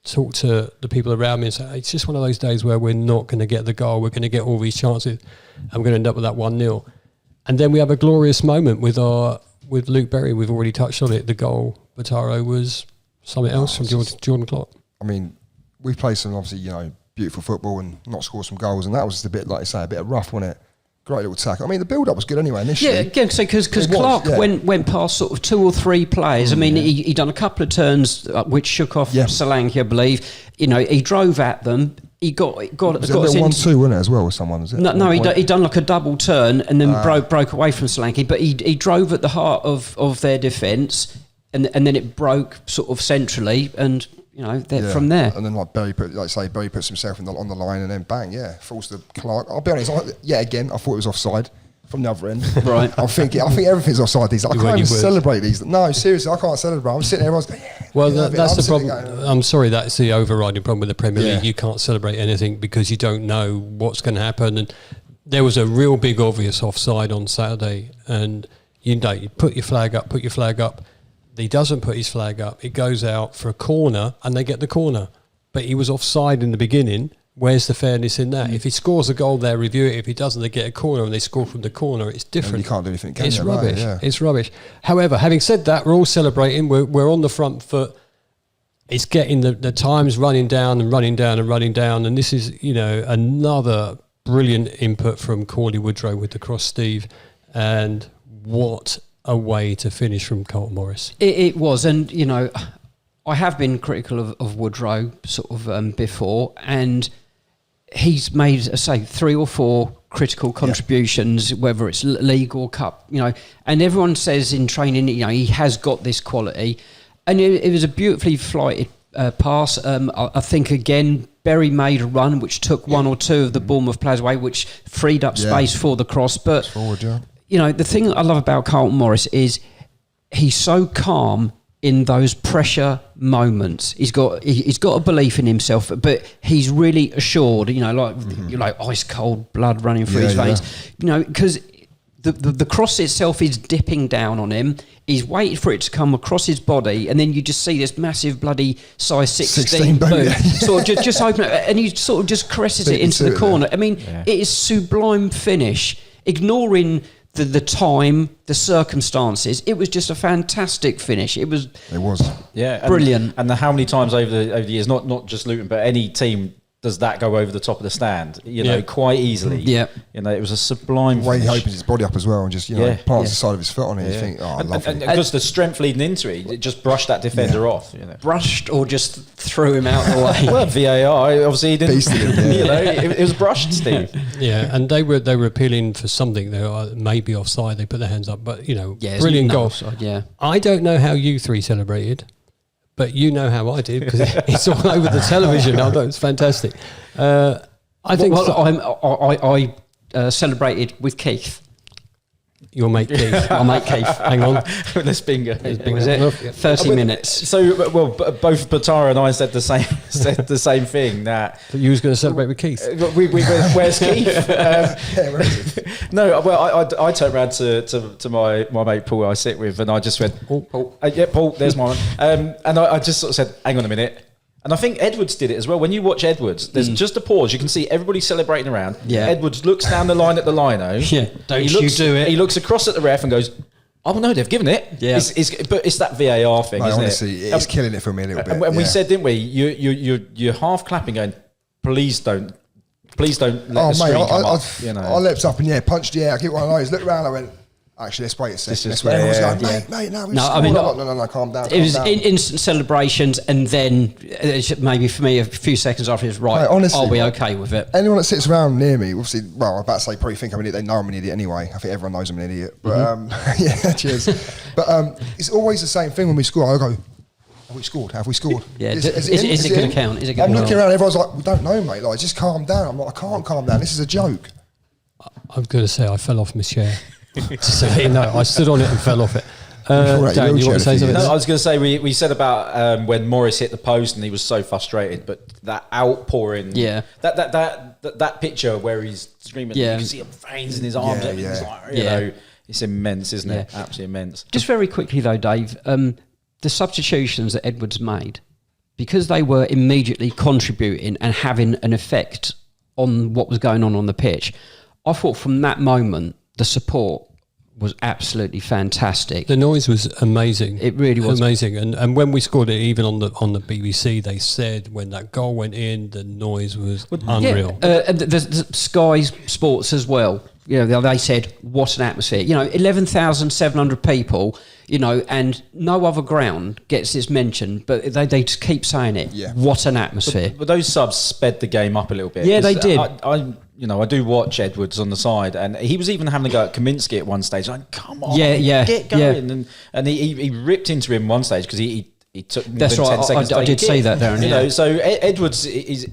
Speaker 2: talked to the people around me and said, it's just one of those days where we're not going to get the goal, we're going to get all these chances, and we're going to end up with that 1-0. And then we have a glorious moment with Luke Berry. We've already touched on it. The goal, Bataro, was something else from Jordan Clark.
Speaker 4: I mean, we've played some, obviously, you know, beautiful football and not scored some goals, and that was just a bit, like you say, a bit rough, wasn't it? Great little tackle. I mean, the build-up was good anyway initially.
Speaker 3: Yeah, again, because Clark went past sort of 2 or 3 players. I mean, he done a couple of turns which shook off Solanke, I believe. You know, he drove at them. He got
Speaker 4: was it a 1-2, wasn't it, as well, with someone? Was it?
Speaker 3: No, he done like a double turn and then broke away from Solanke. But he drove at the heart of their defence, and then it broke sort of centrally, and you know, from there.
Speaker 4: And then Berry puts himself on the line, and then bang, falls to Clark. I'll be honest, again, I thought it was offside from the other end.
Speaker 3: Right.
Speaker 4: I think everything's offside these days. I can't even celebrate these. No, seriously, I can't celebrate. I'm sitting there, everyone's going,
Speaker 2: well, that's the problem. I'm sorry, that's the overriding problem with the Premier League. You can't celebrate anything because you don't know what's going to happen. And there was a real big obvious offside on Saturday, and you put your flag up. He doesn't put his flag up. It goes out for a corner, and they get the corner. But he was offside in the beginning. Where's the fairness in that? If he scores a goal, they review it. If he doesn't, they get a corner, and they score from the corner. It's different.
Speaker 4: And you can't do anything.
Speaker 2: It's rubbish. Right, It's rubbish. However, having said that, we're all celebrating. We're on the front foot. It's getting the times running down, and this is, you know, another brilliant input from Corley Woodrow with the cross, Steve, and what a way to finish from Carlton Morris.
Speaker 3: It was, and you know, I have been critical of Woodrow sort of before, and he's made, I say, 3 or 4 critical contributions, whether it's league or cup, you know, and everyone says in training, you know, he has got this quality, and it was a beautifully flighted pass. I think again, Berry made a run which took 1 or 2 of the Bournemouth players away, which freed up space for the cross, but
Speaker 4: forward,
Speaker 3: you know, the thing I love about Carlton Morris is he's so calm in those pressure moments. He's got a belief in himself, but he's really assured. You know, like ice cold blood running through his veins. You know, because the cross itself is dipping down on him. He's waited for it to come across his body, and then you just see this massive bloody size 16 boot.
Speaker 4: boot.
Speaker 3: Sort of just open it, and he sort of just caresses it into the corner. I mean, it is sublime finish, ignoring the time, the circumstances. It was just a fantastic finish. It was.
Speaker 5: Yeah,
Speaker 3: brilliant.
Speaker 5: And how many times over the years, not just Luton, but any team does that go over the top of the stand? Quite easily.
Speaker 3: Yeah,
Speaker 5: it was a sublime.
Speaker 4: The way he
Speaker 5: finish.
Speaker 4: opens his body up as well, and just plants the side of his foot on it. You think, I love
Speaker 5: and
Speaker 4: it.
Speaker 5: because the strength leading into it just brushed that defender off.
Speaker 3: Brushed or just threw him out the way.
Speaker 5: Well, VAR obviously he didn't.
Speaker 4: Beasted him,
Speaker 5: it was brushed, Steve.
Speaker 2: Yeah, and they were appealing for something. They were maybe offside. They put their hands up, but brilliant goal.
Speaker 3: Offside, yeah.
Speaker 2: I don't know how you three celebrated, but you know how I did because it's all over the television. I know it's fantastic. I think
Speaker 3: I celebrated with Keith.
Speaker 2: Your mate Keith.
Speaker 3: Our mate Keith.
Speaker 2: Hang on.
Speaker 5: Let's bingo.
Speaker 3: Was it 30 minutes?
Speaker 5: So, both Batara and I said the same thing. That
Speaker 2: You was going to celebrate with Keith.
Speaker 5: where's Keith?
Speaker 4: Where is it?
Speaker 5: No, well, I turned around to my mate Paul I sit with, and I just went, Paul, Paul, there's my one. And I just sort of said, hang on a minute. And I think Edwards did it as well. When you watch Edwards, there's just a pause. You can see everybody celebrating around.
Speaker 3: Yeah.
Speaker 5: Edwards looks down the line at the lino.
Speaker 3: Yeah, you do it.
Speaker 5: He looks across at the ref and goes, oh, no, they've given it.
Speaker 3: Yeah.
Speaker 5: But it's that VAR thing,
Speaker 4: Mate,
Speaker 5: isn't
Speaker 4: honestly,
Speaker 5: it?
Speaker 4: it's killing it for me a little bit.
Speaker 5: And we said, didn't we? You're half clapping, going, please don't let the screen come up.
Speaker 4: I leapt up and punched the air. I keep one of those. Looked around. I went, actually, let's wait a second. Everyone's going, mate, no, we've scored. No, calm down.
Speaker 3: It was instant celebrations, and then maybe for me a few seconds after, it's right.
Speaker 4: Mate, honestly,
Speaker 3: are we okay with it?
Speaker 4: Anyone that sits around near me, obviously, I was about to say probably think I'm an idiot. They know I'm an idiot anyway. I think everyone knows I'm an idiot. But cheers. But it's always the same thing when we score. I go, have we scored? Have we scored?
Speaker 3: Yeah. Is it going to count?
Speaker 4: I'm looking around. Everyone's like, we don't know, mate. Like, just calm down. I'm like, I can't calm down. This is a joke.
Speaker 2: I'm going to say I fell off my chair. So, I stood on it and fell off it. Dan, you want to say something?
Speaker 5: No, I was going to say we said about when Morris hit the post and he was so frustrated, but that outpouring, that picture where he's screaming, you can see him veins in his arms, everything's like, it's immense, isn't it? Absolutely immense.
Speaker 3: Just very quickly though, Dave, the substitutions that Edwards made, because they were immediately contributing and having an effect on what was going on the pitch, I thought from that moment the support was absolutely fantastic.
Speaker 2: The noise was amazing.
Speaker 3: It really was
Speaker 2: amazing. And when we scored it, even on the BBC, they said when that goal went in, the noise was unreal.
Speaker 3: The Sky Sports as well. They said, what an atmosphere. 11,700 people, and no other ground gets this mentioned, but they just keep saying it. Yeah. What an atmosphere.
Speaker 5: But those subs sped the game up a little bit.
Speaker 3: Yeah, they did.
Speaker 5: I do watch Edwards on the side, and he was even having a go at Kaminsky at one stage. Like, come on, get going. Yeah. And he ripped into him one stage because he took more
Speaker 3: That's
Speaker 5: than
Speaker 3: right.
Speaker 5: 10 seconds.
Speaker 3: I did see that, Darren.
Speaker 5: So Edwards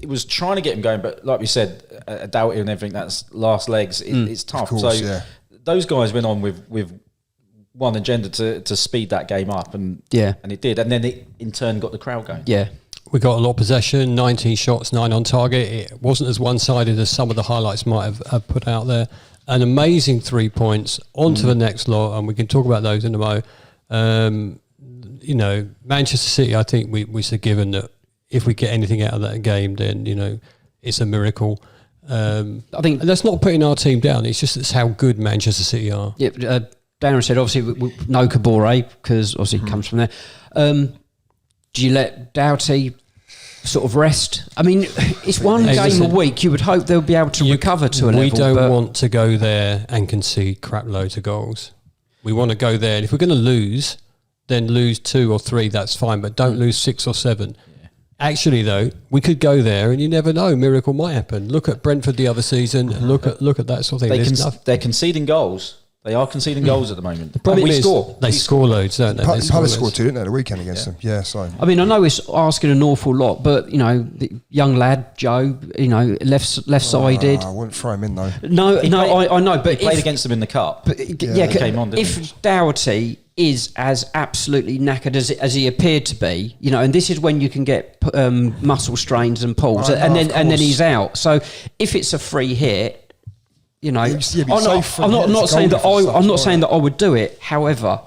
Speaker 5: was trying to get him going, but like we said, Doughty and everything, that's last legs. It's tough.
Speaker 4: Of course,
Speaker 5: those guys went on with one agenda to speed that game up, and it did. And then it in turn got the crowd going.
Speaker 3: Yeah.
Speaker 2: We got a lot of possession, 19 shots, 9 on target. It wasn't as one-sided as some of the highlights might have put out there. An amazing 3 points, on to the next lot, and we can talk about those in a mo. Manchester City, I think we said given that if we get anything out of that game, then, it's a miracle. I think and that's not putting our team down. It's just how good Manchester City are.
Speaker 3: Yeah, Darren said, obviously, we no Kabore, because obviously it comes from there. Do you let Doughty sort of rest? I mean, it's one game a week. You would hope they'll be able to recover to a level.
Speaker 2: We don't want to go there and concede crap loads of goals. We want to go there, and if we're going to lose, then lose 2 or 3, that's fine, but don't lose 6 or 7. Yeah. Actually, though, we could go there, and you never know, miracle might happen. Look at Brentford the other season, and look at that sort of thing.
Speaker 5: They're conceding goals. They are conceding goals at the moment.
Speaker 2: The problem is they score loads, don't they?
Speaker 4: Palace scored 2, didn't they, the weekend against them? Yeah, so.
Speaker 3: I mean, I know it's asking an awful lot, but, the young lad, Joe, left-sided.
Speaker 4: I wouldn't throw him in, though.
Speaker 3: I know, but
Speaker 5: he played against them in the Cup.
Speaker 3: He came on, didn't he? If Doughty is as absolutely knackered as he appeared to be, and this is when you can get muscle strains and pulls, and then he's out. So if it's a free hit, you know,
Speaker 4: Yeah, but you're so free,
Speaker 3: I'm
Speaker 4: yeah,
Speaker 3: not
Speaker 4: it's
Speaker 3: saying that
Speaker 4: golden for
Speaker 3: I'm not
Speaker 4: stuff,
Speaker 3: saying that I would do it. However,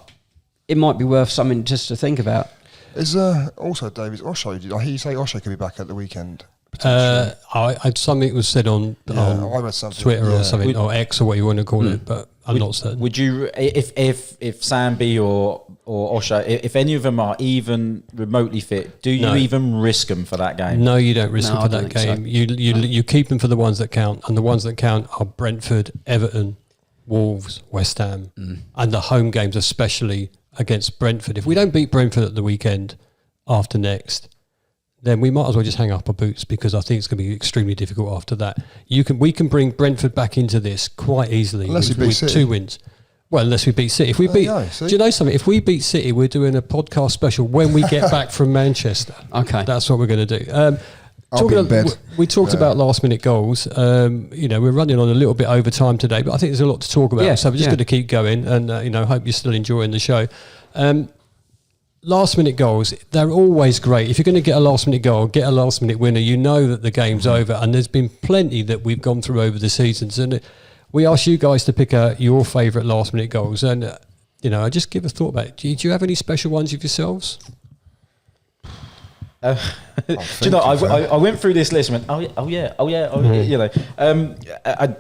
Speaker 3: it might be worth something just to think about.
Speaker 4: Is also David Osho? Did I hear you say Osho could be back at the weekend? potentially?
Speaker 2: Something was said on
Speaker 4: I read something.
Speaker 2: Twitter
Speaker 4: Yeah.
Speaker 2: or something, or X or what you want to call it, but I'm not certain.
Speaker 5: Would you, if Sambi or Osho, if any of them are even remotely fit, do you
Speaker 2: No.
Speaker 5: even risk them for that game?
Speaker 2: No, you don't risk
Speaker 3: No,
Speaker 2: it
Speaker 3: I
Speaker 2: for
Speaker 3: don't
Speaker 2: that
Speaker 3: think
Speaker 2: game.
Speaker 3: so.
Speaker 2: You keep them for the ones that count, and the ones that count are Brentford, Everton, Wolves, West Ham, and the home games, especially against Brentford. If we don't beat Brentford at the weekend after next, then we might as well just hang up our boots, because I think it's going to be extremely difficult after that. We can bring Brentford back into this quite easily
Speaker 4: Unless
Speaker 2: with,
Speaker 4: we beat
Speaker 2: with
Speaker 4: City.
Speaker 2: 2 wins. Well, unless we beat City. If we beat,
Speaker 4: yeah, see?
Speaker 2: do you know something? If we beat City, we're doing a podcast special when we get back from Manchester.
Speaker 3: Okay.
Speaker 2: That's what we're going to do.
Speaker 4: I'll be in bed.
Speaker 2: We talked
Speaker 4: Yeah.
Speaker 2: about last minute goals. We're running on a little bit over time today, but I think there's a lot to talk about.
Speaker 3: Yeah,
Speaker 2: So we're just
Speaker 3: yeah.
Speaker 2: going to keep going, and hope you're still enjoying the show. Last minute goals, they're always great. If you're going to get a last minute goal, get a last minute winner, you know that the game's over. And there's been plenty that we've gone through over the seasons. And we asked you guys to pick out your favourite last minute goals. And, I just give a thought about it. Do you have any special ones of yourselves?
Speaker 5: Do you know, I went through this list and went, oh yeah.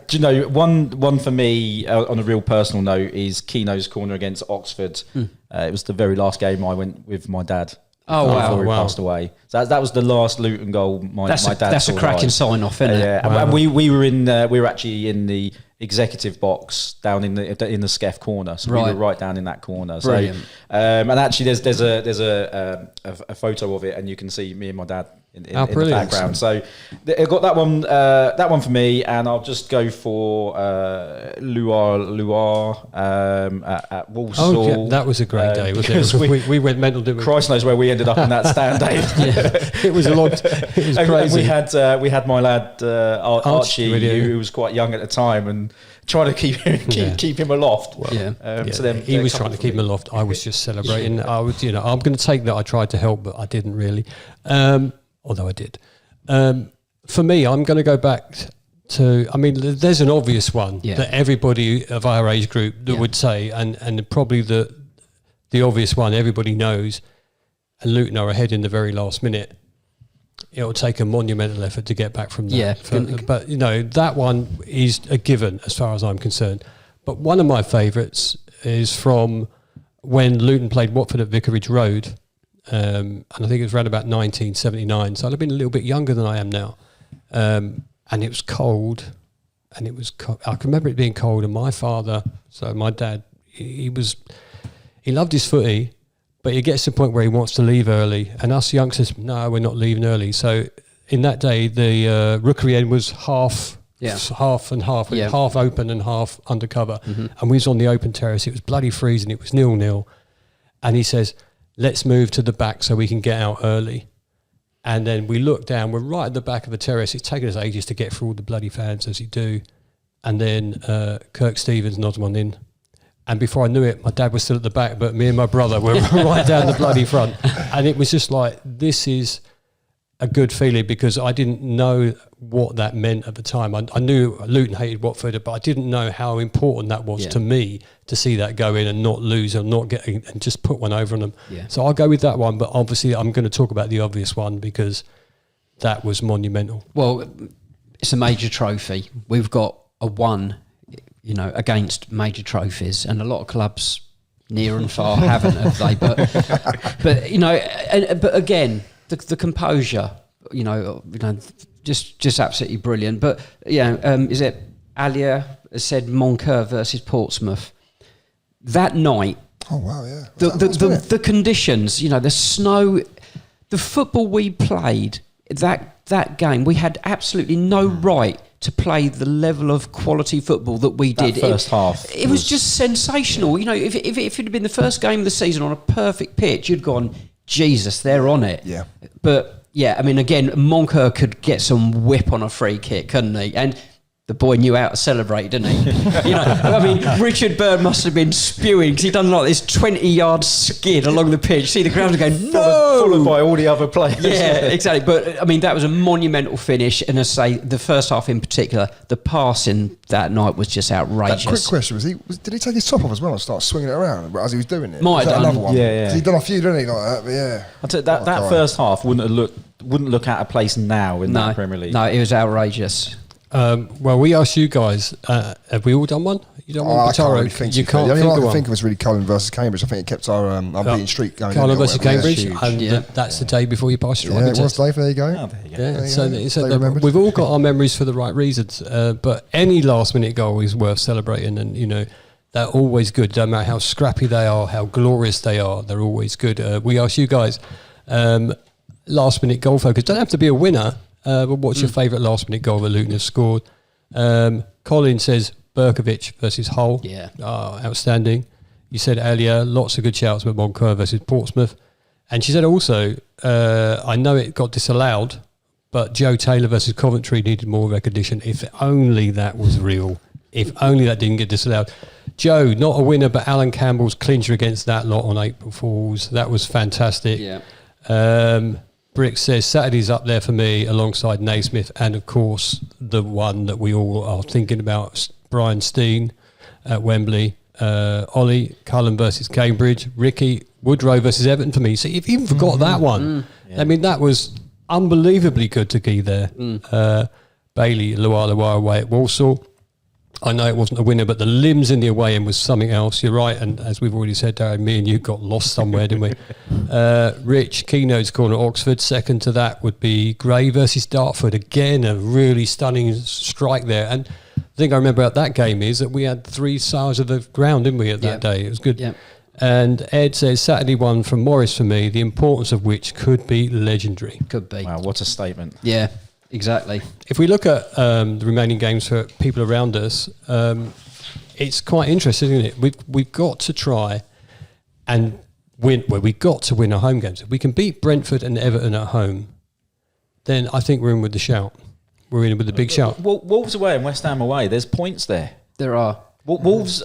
Speaker 5: Do you know, one for me on a real personal note is Keno's corner against Oxford. It was the very last game I went with my dad.
Speaker 3: Oh, wow.
Speaker 5: Before he
Speaker 2: Wow.
Speaker 5: passed away. So that was the last Luton goal my dad
Speaker 3: That's a
Speaker 5: saw
Speaker 3: cracking
Speaker 5: live.
Speaker 3: sign off, isn't it?
Speaker 5: Yeah,
Speaker 2: Wow.
Speaker 5: and we were actually in the executive box down in the Skeff corner, so we
Speaker 3: Right.
Speaker 5: were right down in that corner.
Speaker 3: Brilliant.
Speaker 5: So, and actually, there's a photo of it, and you can see me and my dad in the
Speaker 2: brilliant.
Speaker 5: background. So I got that one for me, and I'll just go for Loire at Walsall.
Speaker 2: Oh, yeah, that was a great day, wasn't
Speaker 5: because
Speaker 2: it? We went mental, didn't we?
Speaker 5: Christ knows where we ended up in that stand, Dave.
Speaker 2: It was a lot. It was
Speaker 5: And
Speaker 2: crazy.
Speaker 5: we had my lad Archie,
Speaker 2: with you.
Speaker 5: who was quite young at the time, and trying to keep him aloft.
Speaker 3: Yeah.
Speaker 5: So then
Speaker 2: he was trying to keep him aloft. I was just celebrating. I was, I'm going to take that. I tried to help, but I didn't really. Although I did. For me, I'm going to go back to. I mean, there's an obvious one that everybody of our age group would say, and probably the obvious one everybody knows. And Luton are ahead in the very last minute. It'll take a monumental effort to get back from that.
Speaker 3: Yeah.
Speaker 2: But that one is a given as far as I'm concerned. But one of my favourites is from when Luton played Watford at Vicarage Road, and I think it was around about 1979. So I'd have been a little bit younger than I am now, and it was cold, and I can remember it being cold. And my father, so my dad, he loved his footy. But he gets to the point where he wants to leave early, and us youngsters, no, we're not leaving early. So in that day, the rookery end was half and half, half open and half undercover. And we was on the open terrace. It was bloody freezing. It was 0-0. And he says, let's move to the back so we can get out early. And then we look down. We're right at the back of the terrace. It's taken us ages to get through all the bloody fans, as you do. And then Kirk Stevens nods one in. And before I knew it, my dad was still at the back, but me and my brother were right down the bloody front. And it was just like, this is a good feeling, because I didn't know what that meant at the time. I knew Luton hated Watford, but I didn't know how important that was to me to see that go in and not lose and not get and just put one over on them.
Speaker 3: Yeah.
Speaker 2: So I'll go with that one, but obviously I'm going to talk about the obvious one because that was monumental.
Speaker 3: Well, it's a major trophy. We've got a one, against major trophies, and a lot of clubs near and far haven't, have they? But again, the composure, just absolutely brilliant. But is it Alia said Moncur versus Portsmouth that night?
Speaker 4: Oh wow, yeah.
Speaker 3: The conditions, the snow, the football we played that game, we had absolutely no right to play the level of quality football that we did.
Speaker 5: First half.
Speaker 3: It was just sensational. If it had been the first game of the season on a perfect pitch, you'd gone, Jesus, they're on it.
Speaker 4: Yeah.
Speaker 3: But, again, Moncur could get some whip on a free kick, couldn't he? And the boy knew how to celebrate, didn't he? I mean, Richard Byrne must have been spewing because he'd done like this 20-yard skid along the pitch. See the ground going, no!
Speaker 5: Followed by all the other players.
Speaker 3: Yeah, exactly. But, I mean, that was a monumental finish. And as I say, the first half in particular, the passing that night was just outrageous.
Speaker 4: Quick question, did he take his top off as well and start swinging it around as he was doing it?
Speaker 3: Might
Speaker 4: Was that
Speaker 3: have done.
Speaker 4: another one?
Speaker 5: Yeah.
Speaker 4: 'Cause he'd done a few, didn't he, like that? But yeah.
Speaker 5: I'd say that first half wouldn't look out of place now in the Premier League.
Speaker 3: No, it was outrageous.
Speaker 2: Well, we asked you guys, have we all done one? You done one?
Speaker 4: I can't
Speaker 2: Taro?
Speaker 4: really think.
Speaker 2: You can't
Speaker 4: the only
Speaker 2: think
Speaker 4: one I
Speaker 2: of
Speaker 4: can
Speaker 2: one.
Speaker 4: think of was really Cullen versus Cambridge. I think it kept our unbeaten streak going.
Speaker 2: Carlo
Speaker 4: or
Speaker 2: versus
Speaker 4: whatever,
Speaker 2: Cambridge,
Speaker 4: yeah.
Speaker 2: and that's the day before you passed your
Speaker 4: Yeah,
Speaker 2: driving
Speaker 4: it was
Speaker 2: test.
Speaker 4: Dave. There you go.
Speaker 5: Oh, there you go.
Speaker 2: Yeah,
Speaker 4: There you
Speaker 2: so,
Speaker 4: go.
Speaker 2: so
Speaker 4: They
Speaker 2: that
Speaker 4: remembered.
Speaker 2: we've all got our memories for the right reasons, but any last-minute goal is worth celebrating, and they're always good. Don't matter how scrappy they are, how glorious they are, they're always good. We asked you guys, last-minute goal focus. Don't have to be a winner, but what's your favourite last-minute goal that Luton have scored? Colin says Berkovic versus Hull.
Speaker 3: Yeah.
Speaker 2: Outstanding. You said earlier, lots of good shouts with Moncur versus Portsmouth. And she said also, I know it got disallowed, but Joe Taylor versus Coventry needed more recognition. If only that was real. If only that didn't get disallowed. Joe, not a winner, but Alan Campbell's clincher against that lot on April Fools. That was fantastic.
Speaker 3: Yeah.
Speaker 2: Brick says Saturday's up there for me alongside Naismith and of course the one that we all are thinking about, Brian Steen at Wembley. Ollie, Cullen versus Cambridge. Ricky, Woodrow versus Everton for me. So you've even forgot that one. I mean, that was unbelievably good to be there. Bailey, Luar away at Walsall. I know it wasn't a winner, but the limbs in the away end was something else. You're right, and as we've already said, Darren, me and you got lost somewhere, didn't we? Rich, Keynote's corner, Oxford. Second to that would be Gray versus Dartford. Again, a really stunning strike there. And the thing I remember about that game is that we had 3 sides of the ground, didn't we, at that day? It was good.
Speaker 3: Yeah.
Speaker 2: And Ed says Saturday one from Morris for me, the importance of which could be legendary.
Speaker 3: Could be.
Speaker 5: Wow, what a statement.
Speaker 3: Yeah, exactly.
Speaker 2: If we look at the remaining games for people around us, it's quite interesting, isn't it? We've got to try and win. Well, we've got to win our home games. If we can beat Brentford and Everton at home, then I think we're in with the shout. We're in with the big shout.
Speaker 5: Wolves away and West Ham away. There's points there.
Speaker 3: There are.
Speaker 5: Wolves.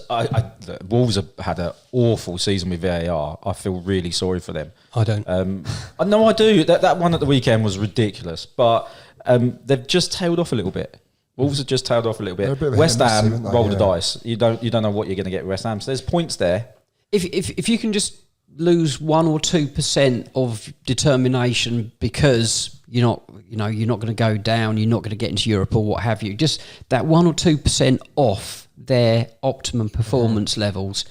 Speaker 5: Wolves have had an awful season with VAR. I feel really sorry for them.
Speaker 2: I don't.
Speaker 5: No, I do. That one at the weekend was ridiculous, but they've just tailed off a little bit. Wolves have just tailed off a little
Speaker 4: They're a
Speaker 5: bit.
Speaker 4: bit of a
Speaker 5: West
Speaker 4: hit and miss
Speaker 5: Ham
Speaker 4: team, aren't they?
Speaker 5: roll the
Speaker 4: Yeah.
Speaker 5: dice. You don't know what you're going to get with West Ham. So there's points there.
Speaker 3: If you can just lose 1 or 2% of determination because you're not going to go down, you're not going to get into Europe or what have you, just that 1 or 2% off their optimum performance levels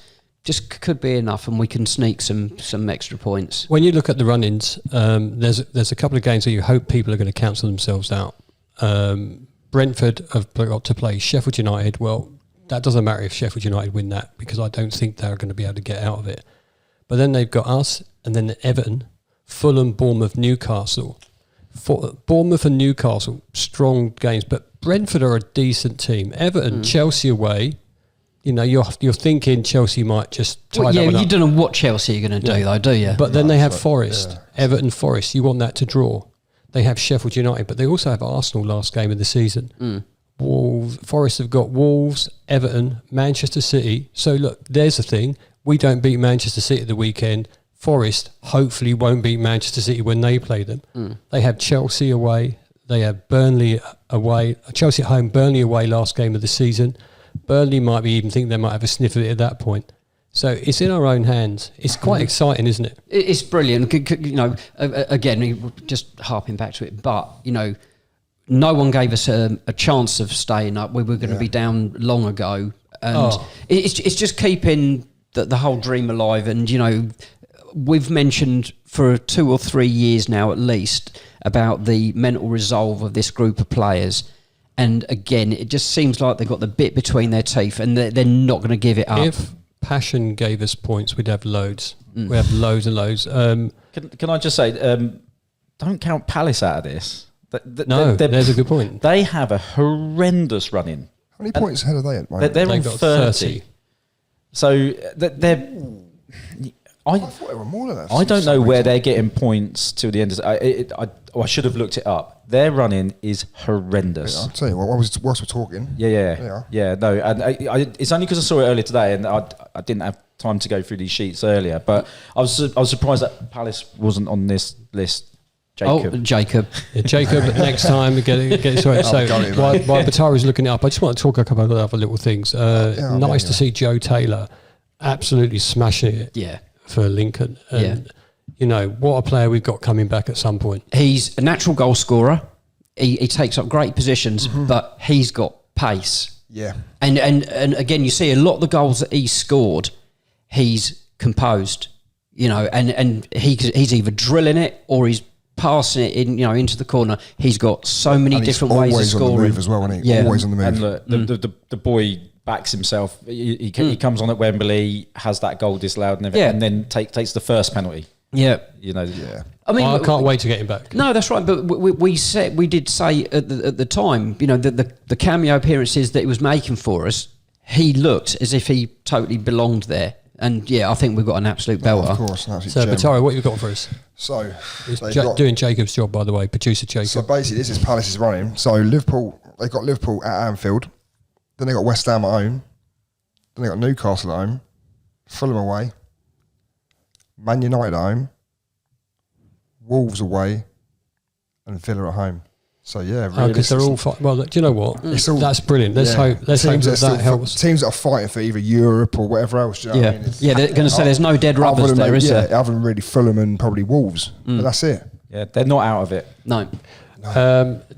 Speaker 3: just could be enough, and we can sneak some extra points.
Speaker 2: When you look at the run-ins, there's a couple of games where you hope people are going to cancel themselves out. Brentford have got to play Sheffield United. Well, that doesn't matter if Sheffield United win that, because I don't think they're going to be able to get out of it. But then they've got us, and then Everton, Fulham, Bournemouth, Newcastle. Bournemouth and Newcastle, strong games, but Brentford are a decent team. Everton, Chelsea away. You're thinking Chelsea might just tie that one up.
Speaker 3: You don't know what Chelsea are going to do, though, do you?
Speaker 2: But then they have Forest, Everton, Forest. You want that to draw. They have Sheffield United, but they also have Arsenal last game of the season. Forest have got Wolves, Everton, Manchester City. So look, there's the thing. We don't beat Manchester City at the weekend. Forest hopefully won't beat Manchester City when they play them. They have Chelsea away. They have Burnley away. Chelsea at home, Burnley away last game of the season. Burnley might be even think they might have a sniff of it at that point. So it's in our own hands. It's quite exciting, isn't it?
Speaker 3: It's brilliant. Again, just harping back to it, but, no one gave us a chance of staying up. We were going to be down long ago. And it's just keeping the whole dream alive. And, we've mentioned for 2 or 3 years now at least about the mental resolve of this group of players. And again, it just seems like they've got the bit between their teeth and they're not going to give it up.
Speaker 2: If passion gave us points, we'd have loads. We have loads and loads.
Speaker 5: Can I just say, don't count Palace out of this.
Speaker 2: There's a good point.
Speaker 5: They have a horrendous run-in.
Speaker 4: How many points ahead are they at the moment?
Speaker 5: They're on
Speaker 2: They've got
Speaker 5: 30. So they're...
Speaker 4: I thought there were more than that.
Speaker 5: I don't know where they're getting points till the end. I should have looked it up. Their running is horrendous.
Speaker 4: I'll tell you what. Whilst we're talking,
Speaker 5: Yeah. No, and it's only because I saw it earlier today, and I didn't have time to go through these sheets earlier. But I was surprised that Palace wasn't on this list. Jacob.
Speaker 3: Oh, Jacob.
Speaker 2: Yeah, Jacob, next time, sorry. So while Batari's looking it up, I just want to talk a couple of other little things. Nice to see Joe Taylor absolutely smashing it.
Speaker 3: Yeah.
Speaker 2: For Lincoln. And, you know, what a player we've got coming back at some point.
Speaker 3: He's a natural goal scorer. He takes up great positions, but he's got pace.
Speaker 4: Yeah.
Speaker 3: And again, you see a lot of the goals that he scored, he's composed, you know, and he's either drilling it or he's passing it in, you know, into the corner. He's got so many different ways of scoring.
Speaker 4: Always on the move as well, isn't he?
Speaker 3: Yeah.
Speaker 4: Always on the move.
Speaker 5: And look, the boy backs himself. He comes on at Wembley, has that goal disallowed, and everything, and then takes the first penalty.
Speaker 3: Yeah,
Speaker 5: you know. Yeah.
Speaker 3: I mean,
Speaker 2: I can't wait to get him back.
Speaker 3: No, that's right. But we did say at the time, you know, the cameo appearances that he was making for us, he looked as if he totally belonged there. And yeah, I think we've got an absolute belter.
Speaker 4: Of course, an absolute
Speaker 2: So,
Speaker 4: gem.
Speaker 2: Batari, what you got for us?
Speaker 4: So,
Speaker 2: doing Jacob's job, by the way, producer Jacob.
Speaker 4: So basically, this is Palace's running. So Liverpool, they got Liverpool at Anfield, then they got West Ham at home, then they got Newcastle at home, Fulham away, Man United at home, Wolves away, and Villa at home. So yeah, really,
Speaker 2: because they're all well. Do you know what? That's brilliant. Let's hope that helps.
Speaker 4: Teams that are fighting for either Europe or whatever else. Do you know what I mean?
Speaker 3: They're going to say there's no dead rubbers there, is there?
Speaker 4: Other than really Fulham and probably Wolves, but that's it.
Speaker 5: Yeah, they're not out of it.
Speaker 3: No.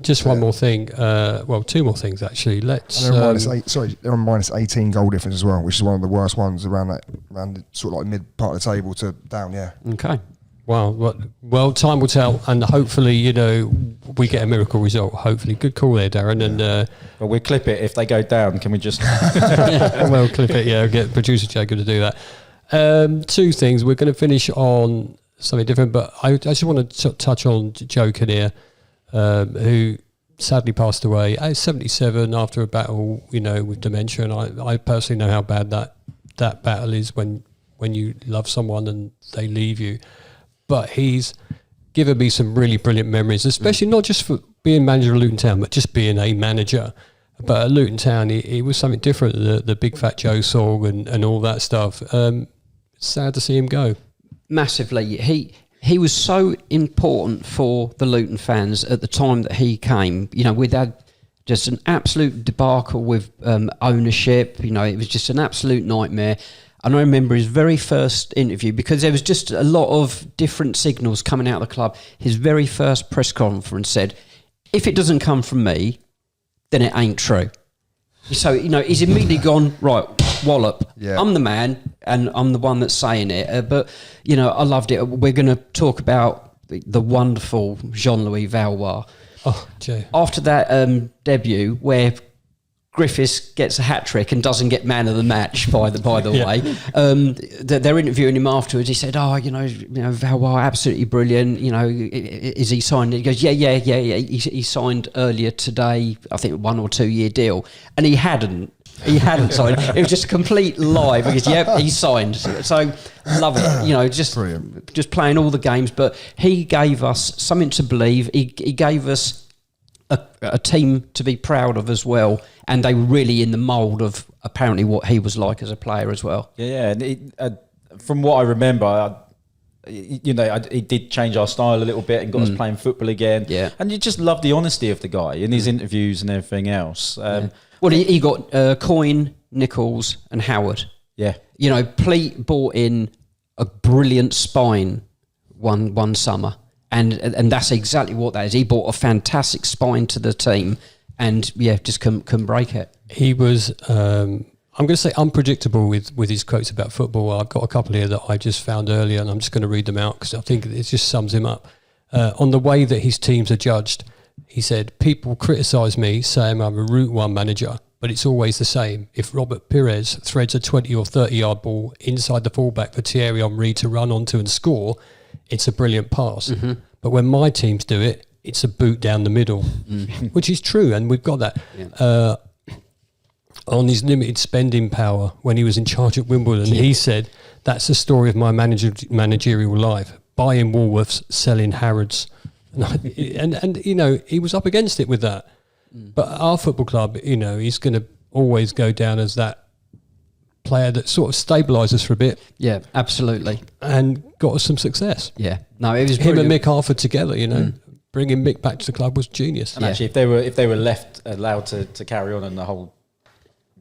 Speaker 2: Just one more thing. Two more things actually. Let's.
Speaker 4: They're on minus 18 goal difference as well, which is one of the worst ones around the sort of like mid part of the table to down. Yeah.
Speaker 3: Okay.
Speaker 2: Well, time will tell, and hopefully, you know, we get a miracle result. Hopefully, good call there, Darren. And
Speaker 5: well, we'll clip it if they go down. Can we just?
Speaker 2: Well, clip it. Yeah, get producer Jacob to do that. Two things. We're going to finish on something different, but I just want to touch on Joe Kinnear, who sadly passed away at 77 after a battle, you know, with dementia. And I personally know how bad that battle is when you love someone and they leave you. But he's given me some really brilliant memories, especially not just for being manager of Luton Town, but just being a manager. But at Luton Town, he was something different, the Big Fat Joe song and all that stuff. Sad to see him go.
Speaker 3: Massively. He was so important for the Luton fans at the time that he came. You know, we'd had just an absolute debacle with ownership. You know, it was just an absolute nightmare. And I remember his very first interview, because there was just a lot of different signals coming out of the club. His very first press conference said, if it doesn't come from me, then it ain't true. So, you know, he's immediately gone, right, wallop. Yeah. I'm the man and I'm the one that's saying it. But, you know, I loved it. We're going to talk about the wonderful Jean-Louis Valois.
Speaker 2: Oh, Jay.
Speaker 3: After that debut, where Griffiths gets a hat-trick and doesn't get man of the match, by the way. They're interviewing him afterwards. He said, you know, Valois, absolutely brilliant. You know, is he signed? He goes, yeah. He signed earlier today, I think, a 1 or 2 year deal. And he hadn't signed. It was just a complete lie because, he signed. So, love it. You know, just playing all the games. But he gave us something to believe. He gave us a team to be proud of as well, and they were really in the mould of apparently what he was like as a player as well.
Speaker 5: Yeah, and from what I remember, he did change our style a little bit and got us playing football again. Yeah, and you just love the honesty of the guy in his interviews and everything else.
Speaker 3: Well, he got Coyne, Nichols, and Howard. Yeah, you know, Pleat bought in a brilliant spine one summer. And that's exactly what that is. He brought a fantastic spine to the team and, just couldn't break it.
Speaker 2: He was, I'm going to say unpredictable with his quotes about football. I've got a couple here that I just found earlier and I'm just going to read them out because I think it just sums him up. On the way that his teams are judged, he said, people criticise me saying I'm a Route 1 manager, but it's always the same. If Robert Pires threads a 20 or 30-yard ball inside the fullback for Thierry Henry to run onto and score, it's a brilliant pass. Mm-hmm. But when my teams do it, it's a boot down the middle, which is true. And we've got that. Yeah. On his limited spending power, when he was in charge at Wimbledon, he said that's the story of my managerial life. Buying Woolworths, selling Harrods. And you know, he was up against it with that. But our football club, you know, he's going to always go down as that player that sort of stabilised us for a bit.
Speaker 3: Yeah, absolutely.
Speaker 2: And got us some success.
Speaker 3: Yeah. No, it was
Speaker 2: Him
Speaker 3: brilliant.
Speaker 2: and Mick Harford together, you know. Bringing Mick back to the club was genius.
Speaker 5: And actually, if they were allowed to carry on and the whole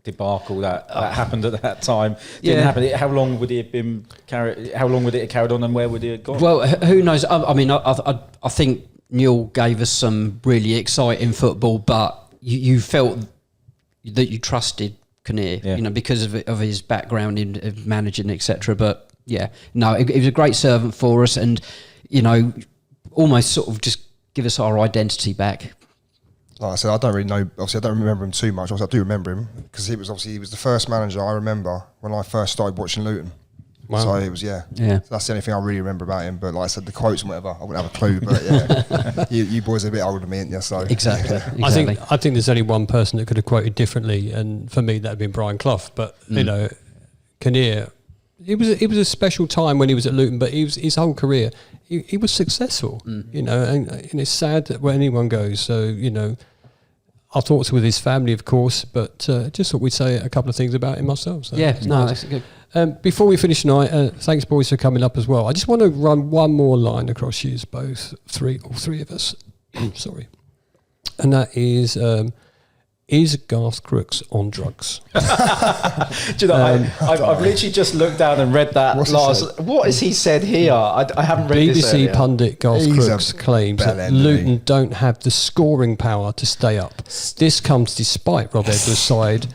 Speaker 5: debacle that happened at that time didn't happen, how long would it have carried on, and where would it have gone?
Speaker 3: Well, who knows? I mean, I think Newell gave us some really exciting football, but you felt that you trusted Kinnear, you know, because of his background in managing, etc. But yeah, no, it was a great servant for us, and you know, almost sort of just give us our identity back.
Speaker 4: Like I said, I don't really know. Obviously, I don't remember him too much. Obviously, I do remember him because he was the first manager I remember when I first started watching Luton.
Speaker 2: Wow.
Speaker 4: So it was So that's the only thing I really remember about him. But like I said, the quotes and whatever, I wouldn't have a clue. But yeah, you boys are a bit older than me, aren't you? So
Speaker 3: Exactly.
Speaker 2: I think there's only one person that could have quoted differently, and for me that'd been Brian Clough. But you know, Kinnear, it was a special time when he was at Luton, but his whole career he was successful. You know, and it's sad that when anyone goes. So you know, I'll talk with his family, of course, but just thought we'd say a couple of things about him ourselves. So
Speaker 3: Yeah, no, that's good.
Speaker 2: before we finish tonight, thanks boys for coming up as well. I just want to run one more line across you, both all three of us. Sorry, and that is Garth Crooks on drugs?
Speaker 5: Do you know, I've literally just looked down and read that What has he said here? I haven't read this
Speaker 2: BBC
Speaker 5: earlier.
Speaker 2: pundit Garth Crooks claims that Luton don't have the scoring power to stay up. This comes despite Rob Edwards' side,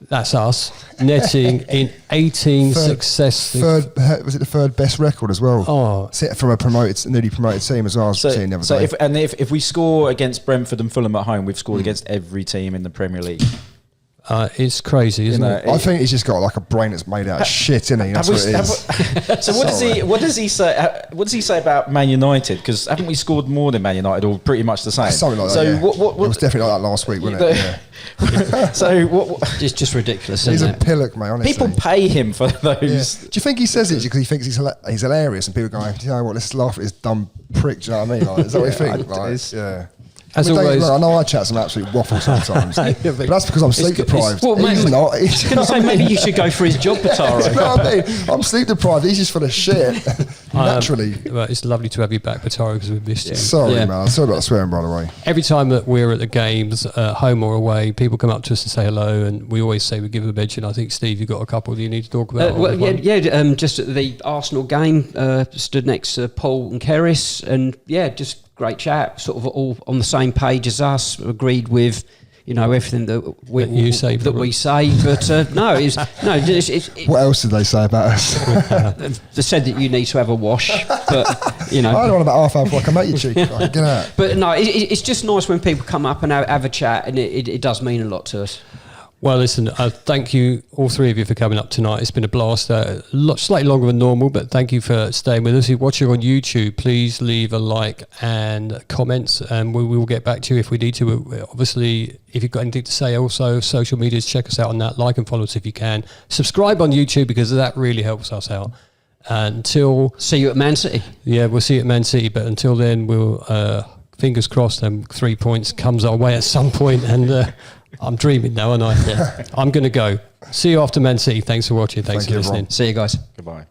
Speaker 2: that's us, netting in 18 successive...
Speaker 4: Was it the third best record as well?
Speaker 2: Oh.
Speaker 4: From a newly promoted team as well. I was seeing the other day.
Speaker 5: If we score against Brentford and Fulham at home, we've scored against every team in the Premier League.
Speaker 2: It's crazy, isn't it?
Speaker 4: I think he's just got like a brain that's made out of shit, isn't he? That's what it is.
Speaker 5: So what does he say? What does he say about Man United? Because haven't we scored more than Man United, or pretty much the same?
Speaker 4: Something like that. Yeah. It was definitely like that last week, wasn't it? Yeah.
Speaker 5: So what?
Speaker 3: It's just ridiculous.
Speaker 4: He's
Speaker 3: isn't
Speaker 4: a pillock, mate. Honestly,
Speaker 5: people pay him for those.
Speaker 4: Yeah. Do you think he says it because he thinks he's hilarious, and people go, "Do you know what? Let's laugh at this dumb prick." Do you know what I mean? Like, is that what you think? Yeah.
Speaker 2: As always,
Speaker 4: I know I chat some absolute waffle sometimes, but that's because I'm sleep deprived.
Speaker 3: Well,
Speaker 4: he's not.
Speaker 3: I was going to say, maybe you should go for his job, Pataro.
Speaker 4: You know what I mean? I'm sleep deprived. He's just full of shit. Naturally.
Speaker 2: Well, it's lovely to have you back, Pataro, because we've missed you.
Speaker 4: Sorry, man. I'm sorry about swearing, by the way.
Speaker 2: Every time that we're at the games, home or away, people come up to us and say hello, and we always say we give them a mention. I think, Steve, you've got a couple that you need to talk about.
Speaker 3: Just at the Arsenal game, stood next to Paul and Keris, and just great chat, sort of all on the same page as us, agreed with, everything that we say. But
Speaker 4: what else did they say about us?
Speaker 3: They said that you need to have a wash, but
Speaker 4: I don't want about half hour before I come at you, cheeky. Get out.
Speaker 3: But no, it's just nice when people come up and have a chat, and it does mean a lot to us.
Speaker 2: Well, listen, thank you, all three of you, for coming up tonight. It's been a blast. Slightly longer than normal, but thank you for staying with us. If you're watching on YouTube, please leave a like and comments, and we will get back to you if we need to. Obviously, if you've got anything to say, also, social medias, check us out on that. Like and follow us if you can. Subscribe on YouTube, because that really helps us out.
Speaker 3: See you at Man City. Yeah,
Speaker 2: we'll see you at Man City, but until then, we'll, fingers crossed, 3 points comes our way at some point, and... I'm dreaming now, aren't I? I'm going to go. See you after Man City. Thanks for watching. Thanks for listening.
Speaker 3: See you guys.
Speaker 5: Goodbye.